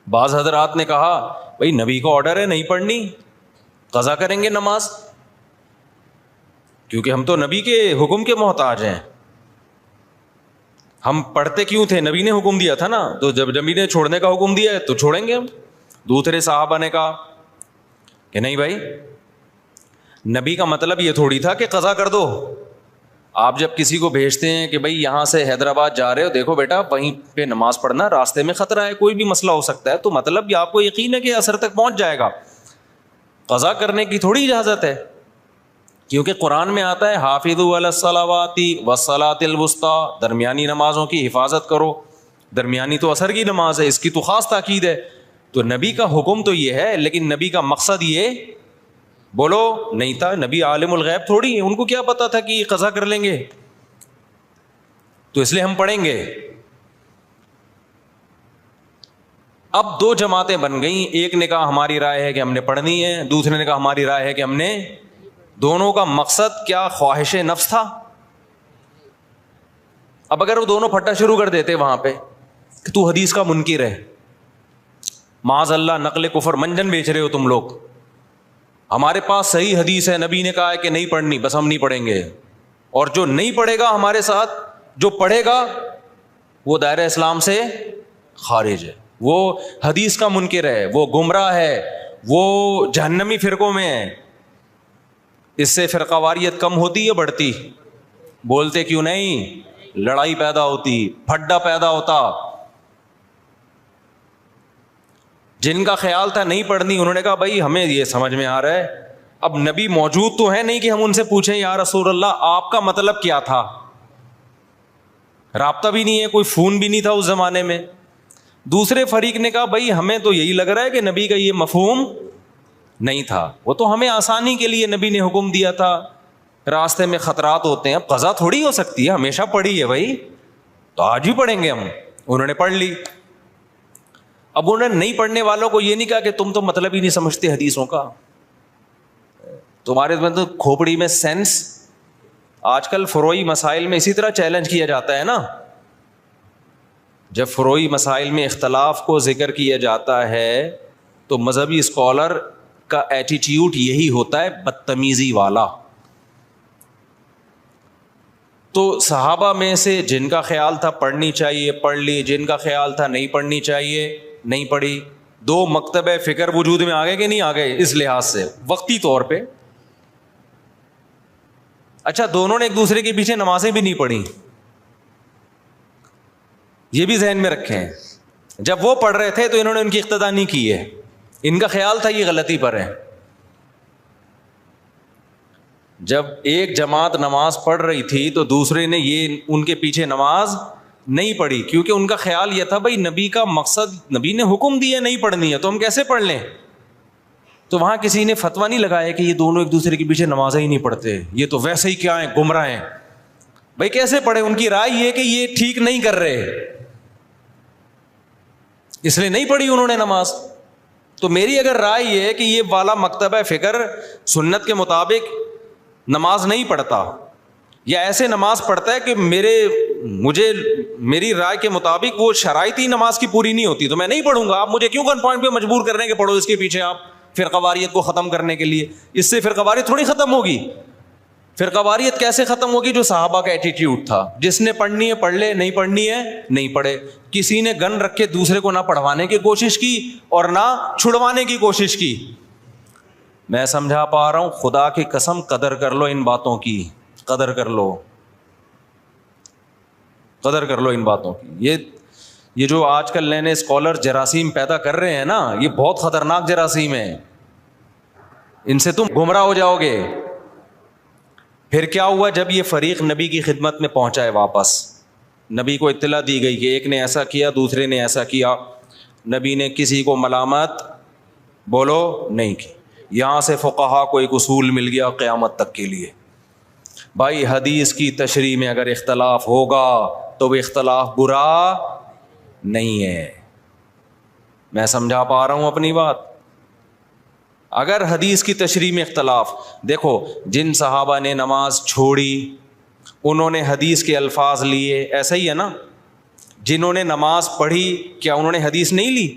بعض حضرات نے کہا بھائی نبی کا آرڈر ہے نہیں پڑھنی, قضا کریں گے نماز, کیونکہ ہم تو نبی کے حکم کے محتاج ہیں. ہم پڑھتے کیوں تھے؟ نبی نے حکم دیا تھا نا, تو جب نبی نے چھوڑنے کا حکم دیا ہے تو چھوڑیں گے ہم. دوسرے صحابہ نے کہا کہ نہیں بھائی, نبی کا مطلب یہ تھوڑی تھا کہ قضا کر دو. آپ جب کسی کو بھیجتے ہیں کہ بھائی یہاں سے حیدرآباد جا رہے ہو, دیکھو بیٹا وہیں پہ نماز پڑھنا, راستے میں خطرہ ہے, کوئی بھی مسئلہ ہو سکتا ہے, تو مطلب یہ آپ کو یقین ہے کہ عصر تک پہنچ جائے گا. قضا کرنے کی تھوڑی اجازت ہے, کیونکہ قرآن میں آتا ہے حافظوا علی الصلوات والصلاۃ الوسطی, درمیانی نمازوں کی حفاظت کرو. درمیانی تو عصر کی نماز ہے, اس کی تو خاص تاکید ہے. تو نبی کا حکم تو یہ ہے, لیکن نبی کا مقصد یہ بولو نہیں تھا. نبی عالم الغیب تھوڑی ہے, ان کو کیا پتا تھا کہ یہ قضا کر لیں گے, تو اس لیے ہم پڑھیں گے. اب دو جماعتیں بن گئیں, ایک نے کہا ہماری رائے ہے کہ ہم نے پڑھنی ہے, دوسرے نے کہا ہماری رائے ہے کہ ہم نے. دونوں کا مقصد کیا خواہش نفس تھا. اب اگر وہ دونوں پھٹا شروع کر دیتے وہاں پہ کہ تو حدیث کا منکر ہے, معاذ اللہ نقل کفر منجن بیچ رہے ہو تم لوگ, ہمارے پاس صحیح حدیث ہے, نبی نے کہا ہے کہ نہیں پڑھنی, بس ہم نہیں پڑھیں گے. اور جو نہیں پڑھے گا ہمارے ساتھ, جو پڑھے گا وہ دائرہ اسلام سے خارج ہے, وہ حدیث کا منکر ہے, وہ گمراہ ہے, وہ جہنمی فرقوں میں ہے. اس سے فرقہ واریت کم ہوتی ہے بڑھتی؟ بولتے کیوں نہیں؟ لڑائی پیدا ہوتی, پھڈا پیدا ہوتا. جن کا خیال تھا نہیں پڑھنی انہوں نے کہا بھائی ہمیں یہ سمجھ میں آ رہا ہے, اب نبی موجود تو ہے نہیں کہ ہم ان سے پوچھیں یا رسول اللہ آپ کا مطلب کیا تھا. رابطہ بھی نہیں ہے, کوئی فون بھی نہیں تھا اس زمانے میں. دوسرے فریق نے کہا بھائی ہمیں تو یہی لگ رہا ہے کہ نبی کا یہ مفہوم نہیں تھا, وہ تو ہمیں آسانی کے لیے نبی نے حکم دیا تھا, راستے میں خطرات ہوتے ہیں, اب قضا تھوڑی ہو سکتی ہے, ہمیشہ پڑھی ہے بھائی, تو آج بھی پڑھیں گے ہم. انہوں نے پڑھ لی. اب انہوں نے نہیں پڑھنے والوں کو یہ نہیں کہا کہ تم تو مطلب ہی نہیں سمجھتے حدیثوں کا, تمہارے تو کھوپڑی میں سینس. آج کل فروعی مسائل میں اسی طرح چیلنج کیا جاتا ہے نا, جب فروعی مسائل میں اختلاف کو ذکر کیا جاتا ہے تو مذہبی اسکالر کا ایٹیٹیوڈ یہی ہوتا ہے, بدتمیزی والا. تو صحابہ میں سے جن کا خیال تھا پڑھنی چاہیے پڑھ لی, جن کا خیال تھا نہیں پڑھنی چاہیے نہیں پڑھی. دو مکتب فکر وجود میں آ گئے کہ نہیں آ گئے اس لحاظ سے وقتی طور پہ. اچھا دونوں نے ایک دوسرے کے پیچھے نمازیں بھی نہیں پڑھی, یہ بھی ذہن میں رکھیں. جب وہ پڑھ رہے تھے تو انہوں نے ان کی اقتدا نہیں کی ہے, ان کا خیال تھا یہ غلطی پر ہے. جب ایک جماعت نماز پڑھ رہی تھی تو دوسرے نے یہ ان کے پیچھے نماز نہیں پڑھی, کیونکہ ان کا خیال یہ تھا بھائی نبی کا مقصد, نبی نے حکم دیا نہیں پڑھنی ہے تو ہم کیسے پڑھ لیں. تو وہاں کسی نے فتویٰ نہیں لگایا کہ یہ دونوں ایک دوسرے کے پیچھے نمازیں ہی نہیں پڑھتے, یہ تو ویسے ہی کیا ہیں, گمراہ ہیں. بھائی کیسے پڑھے, ان کی رائے یہ کہ یہ ٹھیک نہیں کر رہے, اس لیے نہیں پڑھی انہوں نے نماز. تو میری اگر رائے یہ ہے کہ یہ والا مکتبہ فکر سنت کے مطابق نماز نہیں پڑھتا, یا ایسے نماز پڑھتا ہے کہ میری رائے کے مطابق وہ شرائط ہی نماز کی پوری نہیں ہوتی, تو میں نہیں پڑھوں گا. آپ مجھے کیوں گن پوائنٹ پہ مجبور کر رہے ہیں کہ پڑھو اس کے پیچھے آپ فرقہ واریت کو ختم کرنے کے لیے. اس سے فرقہ واریت تھوڑی ختم ہوگی. فرقہ واریت کیسے ختم ہوگی؟ جو صحابہ کا ایٹیٹیوڈ تھا, جس نے پڑھنی ہے پڑھ لے, نہیں پڑھنی ہے نہیں پڑھے. کسی نے گن رکھ کے دوسرے کو نہ پڑھوانے کی کوشش کی اور نہ چھڑوانے کی کوشش کی. میں سمجھا پا رہا ہوں, خدا کی قسم قدر کر لو ان باتوں کی, قدر کر لو, قدر کر لو ان باتوں کی. یہ جو آج کل نئے نئے اسکالر جراثیم پیدا کر رہے ہیں نا, یہ بہت خطرناک جراثیم ہے. ان سے تم گمراہ ہو جاؤ گے. پھر کیا ہوا جب یہ فریق نبی کی خدمت میں پہنچا ہے واپس, نبی کو اطلاع دی گئی کہ ایک نے ایسا کیا, دوسرے نے ایسا کیا. نبی نے کسی کو ملامت بولو نہیں کی. یہاں سے فقہا کو ایک اصول مل گیا قیامت تک کے لیے, بھائی حدیث کی تشریح میں اگر اختلاف ہوگا تو وہ اختلاف برا نہیں ہے. میں سمجھا پا رہا ہوں اپنی بات؟ اگر حدیث کی تشریح میں اختلاف, دیکھو جن صحابہ نے نماز چھوڑی انہوں نے حدیث کے الفاظ لیے, ایسا ہی ہے نا. جنہوں نے نماز پڑھی کیا انہوں نے حدیث نہیں لی؟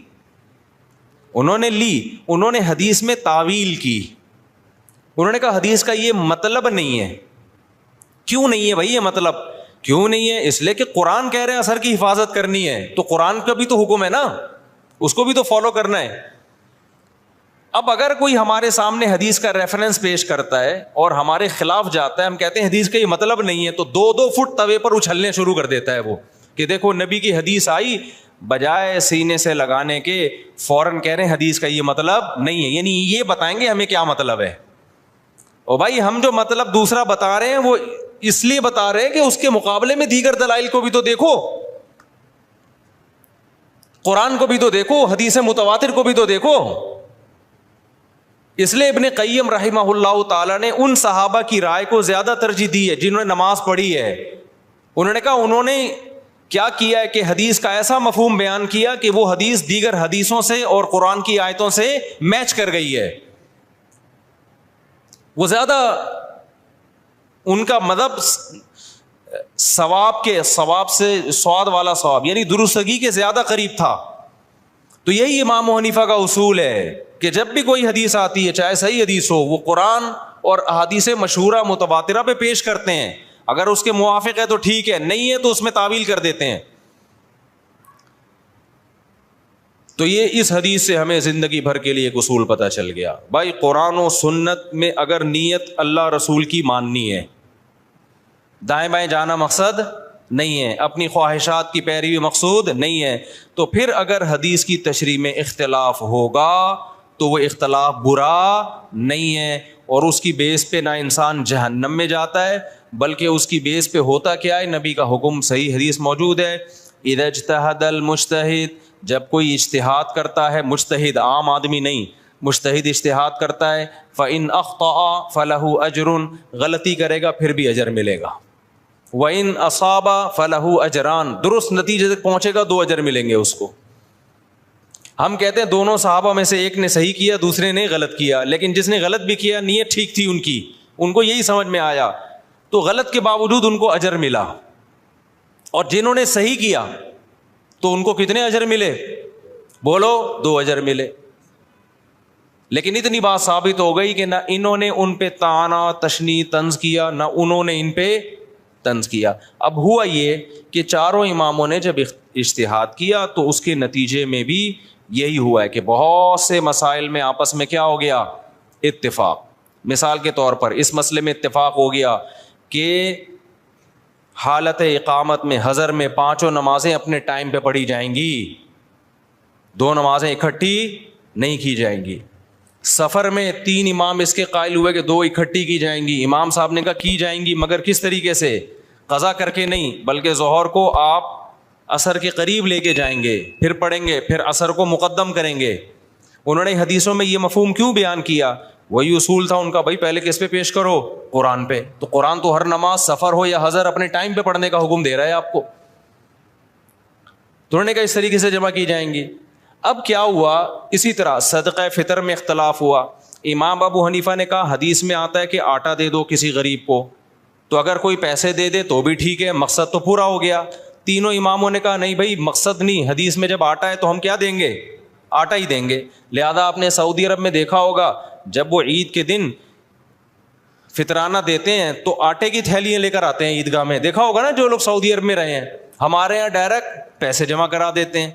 انہوں نے لی. انہوں نے حدیث میں تعویل کی, انہوں نے کہا حدیث کا یہ مطلب نہیں ہے. کیوں نہیں ہے بھائی یہ مطلب؟ کیوں نہیں ہے؟ اس لیے کہ قرآن کہہ رہے ہیں اثر کی حفاظت کرنی ہے, تو قرآن کا بھی تو حکم ہے نا, اس کو بھی تو فالو کرنا ہے. اب اگر کوئی ہمارے سامنے حدیث کا ریفرنس پیش کرتا ہے اور ہمارے خلاف جاتا ہے, ہم کہتے ہیں حدیث کا یہ مطلب نہیں ہے, تو 2-2 فٹ توے پر اچھلنے شروع کر دیتا ہے وہ کہ دیکھو نبی کی حدیث آئی, بجائے سینے سے لگانے کے فوراً کہہ رہے ہیں حدیث کا یہ مطلب نہیں ہے. یعنی یہ بتائیں گے ہمیں کیا مطلب ہے. او بھائی ہم جو مطلب دوسرا بتا رہے ہیں وہ اس لیے بتا رہے ہیں کہ اس کے مقابلے میں دیگر دلائل کو بھی تو دیکھو, قرآن کو بھی تو دیکھو, حدیث متواتر کو بھی تو دیکھو. اس لیے ابن قیم رحمہ اللہ تعالیٰ نے ان صحابہ کی رائے کو زیادہ ترجیح دی ہے جنہوں نے نماز پڑھی ہے. انہوں نے کہا انہوں نے کیا کیا ہے کہ حدیث کا ایسا مفہوم بیان کیا کہ وہ حدیث دیگر حدیثوں سے اور قرآن کی آیتوں سے میچ کر گئی ہے. وہ زیادہ ان کا مذہب ثواب سے سواد والا ثواب یعنی درستگی کے زیادہ قریب تھا. تو یہی امام ابو حنیفہ کا اصول ہے کہ جب بھی کوئی حدیث آتی ہے چاہے صحیح حدیث ہو, وہ قرآن اور احادیث مشہورہ متواترہ پہ پیش کرتے ہیں. اگر اس کے موافق ہے تو ٹھیک ہے, نہیں ہے تو اس میں تعویل کر دیتے ہیں. تو یہ اس حدیث سے ہمیں زندگی بھر کے لیے ایک اصول پتہ چل گیا. بھائی قرآن و سنت میں اگر نیت اللہ رسول کی ماننی ہے, دائیں بائیں جانا مقصد نہیں ہے, اپنی خواہشات کی پیروی مقصود نہیں ہے, تو پھر اگر حدیث کی تشریح میں اختلاف ہوگا تو وہ اختلاف برا نہیں ہے, اور اس کی بیس پہ نہ انسان جہنم میں جاتا ہے بلکہ اس کی بیس پہ ہوتا کیا ہے, نبی کا حکم صحیح حدیث موجود ہے. اذا اجتہد المجتہد, جب کوئی اجتہاد کرتا ہے, مجتہد عام آدمی نہیں, مجتہد اجتہاد کرتا ہے, فإن اخطأ فلہ اجر, غلطی کرے گا پھر بھی اجر ملے گا, وإن اصاب فلہ اجران, درست نتیجے تک پہنچے گا 2 اجر ملیں گے اس کو. ہم کہتے ہیں دونوں صحابہ میں سے ایک نے صحیح کیا دوسرے نے غلط کیا, لیکن جس نے غلط بھی کیا نیت ٹھیک تھی ان کی, ان کو یہی سمجھ میں آیا تو غلط کے باوجود ان کو اجر ملا, اور جنہوں نے صحیح کیا تو ان کو کتنے اجر ملے؟ بولو 2 اجر ملے. لیکن اتنی بات ثابت ہو گئی کہ نہ انہوں نے ان پہ طعنہ تشنیع طنز کیا نہ انہوں نے ان پہ طنز کیا. اب ہوا یہ کہ چاروں اماموں نے جب اجتہاد کیا تو اس کے نتیجے میں بھی یہی ہوا ہے کہ بہت سے مسائل میں آپس میں کیا ہو گیا؟ اتفاق. مثال کے طور پر اس مسئلے میں اتفاق ہو گیا کہ حالت اقامت میں حضر میں 5 نمازیں اپنے ٹائم پہ پڑھی جائیں گی, 2 نمازیں اکٹھی نہیں کی جائیں گی. سفر میں 3 امام اس کے قائل ہوئے کہ 2 اکٹھی کی جائیں گی. امام صاحب نے کہا کی جائیں گی, مگر کس طریقے سے, قضا کر کے نہیں, بلکہ ظہر کو آپ عصر کے قریب لے کے جائیں گے, پھر پڑھیں گے, پھر عصر کو مقدم کریں گے. انہوں نے حدیثوں میں یہ مفہوم کیوں بیان کیا؟ وہی اصول تھا ان کا, بھائی پہلے کس پہ پیش کرو, قرآن پہ. تو قرآن تو ہر نماز سفر ہو یا حضر اپنے ٹائم پہ پڑھنے کا حکم دے رہا ہے آپ کو. تو انہوں نے کہا اس طریقے سے جمع کی جائیں گی. اب کیا ہوا, اسی طرح صدقہ فطر میں اختلاف ہوا. امام ابو حنیفہ نے کہا حدیث میں آتا ہے کہ آٹا دے دو کسی غریب کو, تو اگر کوئی پیسے دے دے تو بھی ٹھیک ہے, مقصد تو پورا ہو گیا. تینوں اماموں نے کہا نہیں بھائی مقصد نہیں, حدیث میں جب آٹا ہے تو ہم کیا دیں گے, آٹا ہی دیں گے. لہذا آپ نے سعودی عرب میں دیکھا ہوگا جب وہ عید کے دن فطرانہ دیتے ہیں تو آٹے کی تھیلیاں لے کر آتے ہیں عیدگاہ میں, دیکھا ہوگا نا جو لوگ سعودی عرب میں رہے ہیں. ہمارے یہاں ڈائریکٹ پیسے جمع کرا دیتے ہیں,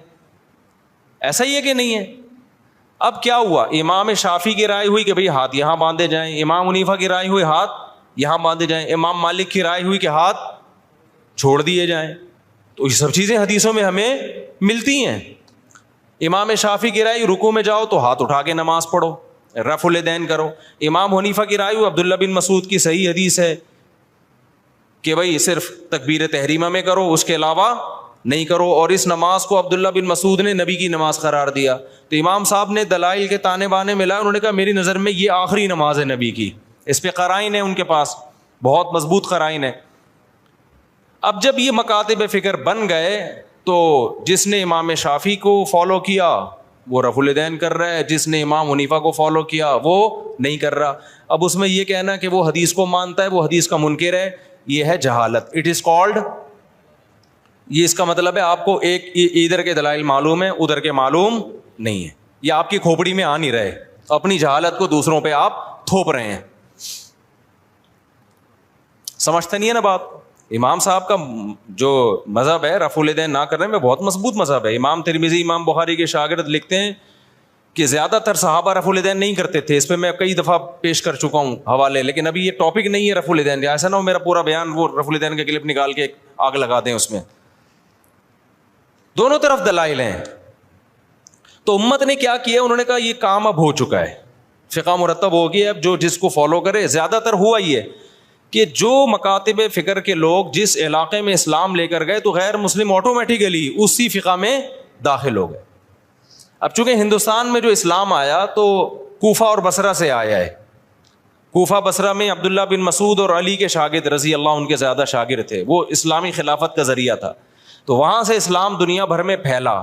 ایسا ہی ہے کہ نہیں ہے؟ اب کیا ہوا, امام شافعی کی رائے ہوئی کہ بھئی ہاتھ یہاں باندھے جائیں, امام حنیفہ کی رائے ہوئی ہاتھ یہاں باندھے جائیں, امام مالک کی رائے ہوئی کہ ہاتھ چھوڑ دیے جائیں. تو یہ سب چیزیں حدیثوں میں ہمیں ملتی ہیں. امام شافعی کی رائے رکوع میں جاؤ تو ہاتھ اٹھا کے نماز پڑھو, رفع الیدین کرو. امام حنیفہ کی رائے عبداللہ بن مسعود کی صحیح حدیث ہے کہ بھئی صرف تکبیر تحریمہ میں کرو, اس کے علاوہ نہیں کرو, اور اس نماز کو عبداللہ بن مسعود نے نبی کی نماز قرار دیا. تو امام صاحب نے دلائل کے تانے بانے ملا, انہوں نے کہا میری نظر میں یہ آخری نماز ہے نبی کی, اس پہ قرائن ہے ان کے پاس, بہت مضبوط قرائن ہے. اب جب یہ مکاتب فکر بن گئے تو جس نے امام شافعی کو فالو کیا وہ رفع الیدین کر رہا ہے, جس نے امام حنیفہ کو فالو کیا وہ نہیں کر رہا. اب اس میں یہ کہنا کہ وہ حدیث کو مانتا ہے, وہ حدیث کا منکر ہے, یہ ہے جہالت. اٹ از کالڈ, یہ اس کا مطلب ہے آپ کو ایک ادھر کے دلائل معلوم ہے ادھر کے معلوم نہیں ہے, یہ آپ کی کھوپڑی میں آ نہیں رہے, اپنی جہالت کو دوسروں پہ آپ تھوپ رہے ہیں. سمجھتے نہیں ہے نا بات. امام صاحب کا جو مذہب ہے رفع الیدین نہ کرنے میں بہت مضبوط مذہب ہے. امام ترمذی امام بخاری کے شاگرد لکھتے ہیں کہ زیادہ تر صحابہ رفع الیدین نہیں کرتے تھے. اس پہ میں کئی دفعہ پیش کر چکا ہوں حوالے, لیکن ابھی یہ ٹاپک نہیں ہے رفع الیدین, ایسا نہ ہو میرا پورا بیان وہ رفع الیدین کا کلپ نکال کے آگ لگا دیں اس میں. دونوں طرف دلائل ہیں. تو امت نے کیا کیا, انہوں نے کہا یہ کام اب ہو چکا ہے, فقہ مرتب ہو گیا, اب جو جس کو فالو کرے. زیادہ تر ہوا یہ کہ جو مکاتب فکر کے لوگ جس علاقے میں اسلام لے کر گئے تو غیر مسلم آٹومیٹیکلی اسی فقہ میں داخل ہو گئے. اب چونکہ ہندوستان میں جو اسلام آیا تو کوفہ اور بصرہ سے آیا ہے. کوفہ بصرہ میں عبداللہ بن مسعود اور علی کے شاگرد رضی اللہ ان کے زیادہ شاگرد تھے, وہ اسلامی خلافت کا ذریعہ تھا. تو وہاں سے اسلام دنیا بھر میں پھیلا,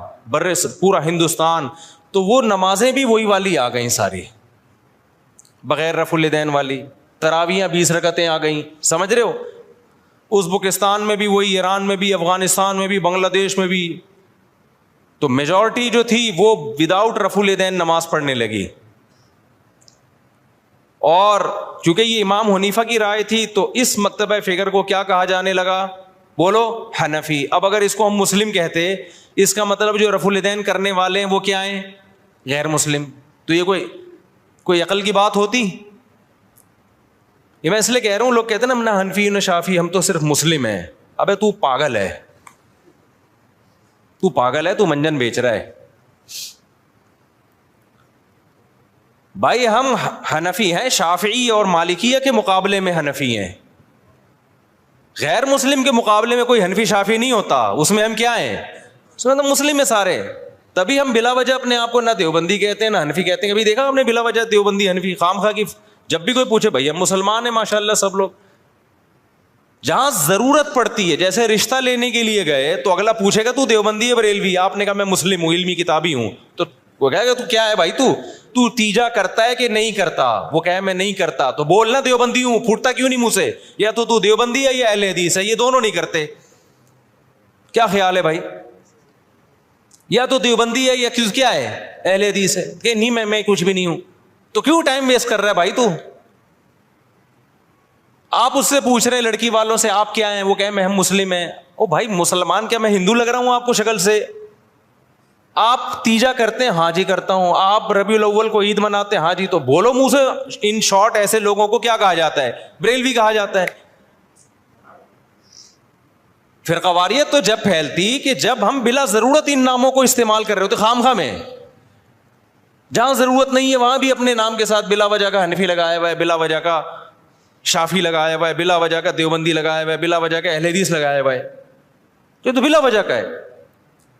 پورا ہندوستان. تو وہ نمازیں بھی وہی والی آ گئیں ساری, بغیر رفع الیدین والی. تراویحیں 20 رکعتیں آ گئیں, سمجھ رہے ہو. ازبکستان میں بھی وہی, ایران میں بھی, افغانستان میں بھی, بنگلہ دیش میں بھی. تو میجورٹی جو تھی وہ وداؤٹ رفع الیدین نماز پڑھنے لگی. اور چونکہ یہ امام حنیفہ کی رائے تھی تو اس مکتبہ فکر کو کیا کہا جانے لگا, بولو حنفی. اب اگر اس کو ہم مسلم کہتے, اس کا مطلب جو رفع الیدین کرنے والے ہیں وہ کیا ہیں, غیر مسلم. تو یہ کوئی عقل کی بات ہوتی؟ یہ میں اس لیے کہہ رہا ہوں, لوگ کہتے ہیں نا نہ حنفی نہ شافی, ہم تو صرف مسلم ہیں. ابے تو پاگل ہے, تو پاگل ہے, تو منجن بیچ رہا ہے. بھائی ہم حنفی ہیں, شافعی اور مالکیہ کے مقابلے میں حنفی ہیں. غیر مسلم کے مقابلے میں کوئی حنفی شافعی نہیں ہوتا. اس میں ہم کیا ہیں, اس میں تو مسلم ہیں سارے. تبھی ہم بلا وجہ اپنے آپ کو نہ دیوبندی کہتے ہیں نہ حنفی کہتے ہیں. کبھی دیکھا ہم نے بلا وجہ دیوبندی حنفی خام خواہ کی؟ جب بھی کوئی پوچھے بھائی ہم مسلمان ہیں ماشاء اللہ سب لوگ. جہاں ضرورت پڑتی ہے, جیسے رشتہ لینے کے لیے گئے تو اگلا پوچھے گا تو دیوبندی ہے بریلوی؟ آپ نے کہا میں مسلم ہوں, علمی کتابی ہوں, تو وہ کہے گا تو کیا ہے بھائی, تو تیجا کرتا ہے کہ نہیں کرتا؟ وہ کہے میں نہیں کرتا, تو بولنا دیوبندی ہوں. پھوٹتا کیوں نہیں منہ سے؟ یا تو دیوبندی ہے یا اہل حدیث ہے, یہ دونوں نہیں کرتے. کیا خیال ہے بھائی؟ یا تو دیوبندی ہے یا کیا ہے, اہل حدیث ہے. کہ نہیں میں کچھ بھی نہیں ہوں. تو کیوں ٹائم ویسٹ کر رہا ہے بھائی تو؟ آپ اس سے پوچھ رہے ہیں لڑکی والوں سے آپ کیا ہیں, وہ کہیں میں ہم مسلم ہیں. او بھائی مسلمان کیا میں ہندو لگ رہا ہوں آپ کو شکل سے؟ آپ تیجا کرتے ہیں, ہاں جی کرتا ہوں. آپ ربیع الاول کو عید مناتے ہیں, ہاں جی. تو بولو منہ سے. ان شارٹ ایسے لوگوں کو کیا کہا جاتا ہے, بریلوی کہا جاتا ہے. فرقہ واریت تو جب پھیلتی کہ جب ہم بلا ضرورت ان ناموں کو استعمال کر رہے ہوتے خام خواہ میں. جہاں ضرورت نہیں ہے وہاں بھی اپنے نام کے ساتھ بلا وجہ کا حنفی لگایا ہوا ہے, بلا وجہ کا شافی لگایا ہوا ہے, بلا وجہ کا دیوبندی لگایا ہوا ہے, بلا وجہ کا اہل حدیث لگایا ہوا ہے. یہ تو بلا وجہ کا ہے.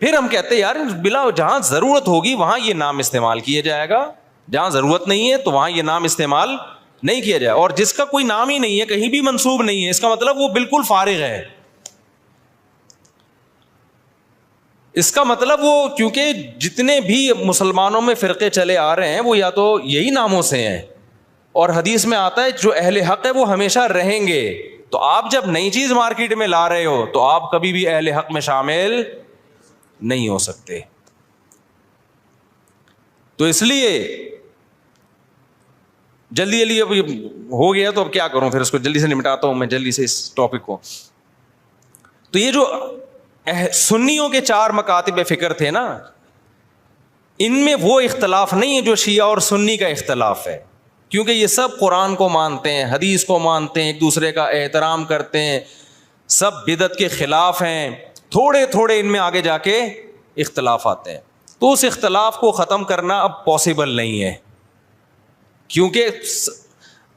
پھر ہم کہتے ہیں یار بلا جہاں ضرورت ہوگی وہاں یہ نام استعمال کیا جائے گا, جہاں ضرورت نہیں ہے تو وہاں یہ نام استعمال نہیں کیا جائے. اور جس کا کوئی نام ہی نہیں ہے, کہیں بھی منسوب نہیں ہے, اس کا مطلب وہ بالکل فارغ ہے. اس کا مطلب وہ, کیونکہ جتنے بھی مسلمانوں میں فرقے چلے آ رہے ہیں وہ یا تو یہی ناموں سے ہیں, اور حدیث میں آتا ہے جو اہل حق ہے وہ ہمیشہ رہیں گے. تو آپ جب نئی چیز مارکیٹ میں لا رہے ہو تو آپ کبھی بھی اہل حق میں شامل نہیں ہو سکتے. تو اس لیے جلدی جلدی اب ہو گیا تو اب کیا کروں, پھر اس کو جلدی سے نمٹاتا ہوں میں جلدی سے اس ٹاپک کو. تو یہ جو سنیوں کے 4 مکاتب فکر تھے نا, ان میں وہ اختلاف نہیں ہے جو شیعہ اور سنی کا اختلاف ہے, کیونکہ یہ سب قرآن کو مانتے ہیں, حدیث کو مانتے ہیں, ایک دوسرے کا احترام کرتے ہیں, سب بدعت کے خلاف ہیں. تھوڑے تھوڑے ان میں آگے جا کے اختلاف آتے ہیں. تو اس اختلاف کو ختم کرنا اب پاسبل نہیں ہے, کیونکہ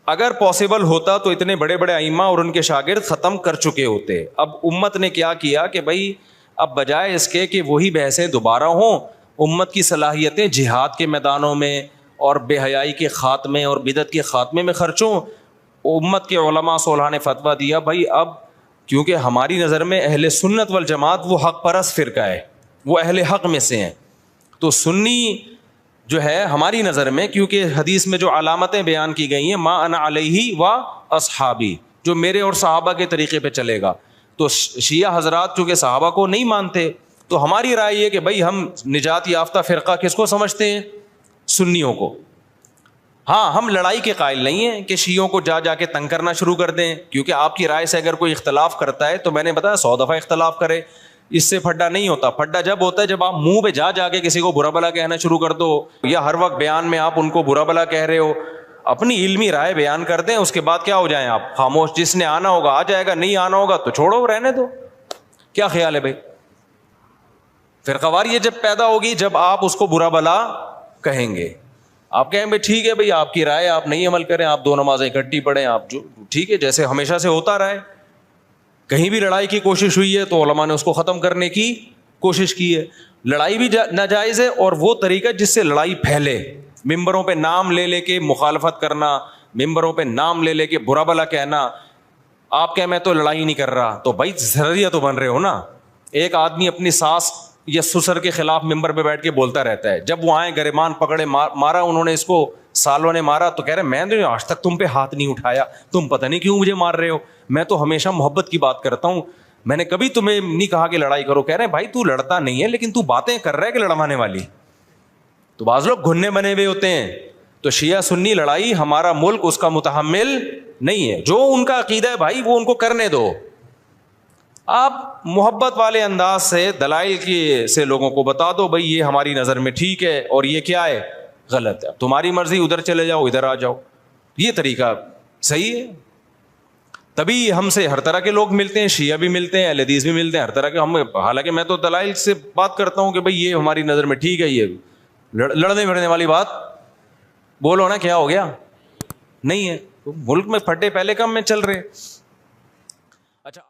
اگر پاسبل ہوتا تو اتنے بڑے بڑے ائمہ اور ان کے شاگرد ختم کر چکے ہوتے. اب امت نے کیا کیا کہ بھائی اب بجائے اس کے کہ وہی بحثیں دوبارہ ہوں, امت کی صلاحیتیں جہاد کے میدانوں میں اور بے حیائی کے خاتمے اور بدعت کے خاتمے میں خرچوں. امت کے علماء صلحاء نے فتویٰ دیا بھائی اب کیونکہ ہماری نظر میں اہل سنت والجماعت وہ حق پرست فرقہ ہے, وہ اہل حق میں سے ہیں. تو سنی جو ہے ہماری نظر میں, کیونکہ حدیث میں جو علامتیں بیان کی گئی ہیں, ما انا علیہ و اصحابی, جو میرے اور صحابہ کے طریقے پہ چلے گا. تو شیعہ حضرات چونکہ صحابہ کو نہیں مانتے, تو ہماری رائے یہ کہ بھائی ہم نجات یافتہ فرقہ کس کو سمجھتے ہیں, سنیوں کو. ہاں ہم لڑائی کے قائل نہیں ہیں کہ شیعوں کو جا کے تنگ کرنا شروع کر دیں, کیونکہ آپ کی رائے سے اگر کوئی اختلاف کرتا ہے تو میں نے بتایا 100 دفعہ اختلاف کرے, اس سے پھڈا نہیں ہوتا. پھڈا جب ہوتا ہے جب آپ منہ پہ جا کے کسی کو برا بلا کہنا شروع کر دو, یا ہر وقت بیان میں آپ ان کو برا بلا کہہ رہے ہو. اپنی علمی رائے بیان کر دیں, اس کے بعد کیا ہو جائیں آپ خاموش. جس نے آنا ہوگا آ جائے گا, نہیں آنا ہوگا تو چھوڑو, رہنے دو. کیا خیال ہے بھائی؟ فرقہ واریت جب پیدا ہوگی جب آپ اس کو برا بلا کہیں گے, آپ کہیں بھائی ٹھیک ہے بھائی آپ کی رائے, آپ نہیں عمل کریں, آپ 2 نمازیں اکٹھی پڑھیں, آپ جو ٹھیک ہے جیسے ہمیشہ سے ہوتا رہے. کہیں بھی لڑائی کی کوشش ہوئی ہے تو علماء نے اس کو ختم کرنے کی کوشش کی ہے. لڑائی بھی ناجائز ہے, اور وہ طریقہ جس سے لڑائی پھیلے, ممبروں پہ نام لے کے مخالفت کرنا, ممبروں پہ نام لے کے برا بلا کہنا. آپ کہ میں تو لڑائی نہیں کر رہا, تو بھائی ذریعہ تو بن رہے ہو نا. ایک آدمی اپنی ساس یا سسر کے خلاف ممبر پہ بیٹھ کے بولتا رہتا ہے, جب وہ آئے گریبان پکڑے مارا انہوں نے اس کو, سالوں نے مارا, تو کہہ رہے میں نے آج تک تم پہ ہاتھ نہیں اٹھایا, تم پتہ نہیں کیوں مجھے مار رہے ہو, میں تو ہمیشہ محبت کی بات کرتا ہوں, میں نے کبھی تمہیں نہیں کہا کہ لڑائی کرو. کہہ رہے ہیں بھائی تو لڑتا نہیں ہے لیکن تو باتیں کر رہا ہے کہ لڑوانے والی. تو بعض لوگ گھننے بنے ہوئے ہوتے ہیں. تو شیعہ سنی لڑائی ہمارا ملک اس کا متحمل نہیں ہے. جو ان کا عقیدہ ہے بھائی وہ ان کو کرنے دو. آپ محبت والے انداز سے دلائل کی سے لوگوں کو بتا دو بھائی یہ ہماری نظر میں ٹھیک ہے اور یہ کیا ہے غلط ہے, تمہاری مرضی, ادھر چلے جاؤ ادھر آ جاؤ, یہ طریقہ صحیح ہے. تبھی ہم سے ہر طرح کے لوگ ملتے ہیں, شیعہ بھی ملتے ہیں, اہل حدیث بھی ملتے ہیں, ہر طرح کے. ہم حالانکہ میں تو دلائل سے بات کرتا ہوں کہ بھائی یہ ہماری نظر میں ٹھیک ہے, یہ لڑنے بھڑنے والی بات بولو نا, کیا ہو گیا نہیں ہے. ملک میں پھٹے پہلے کم میں چل رہے. اچھا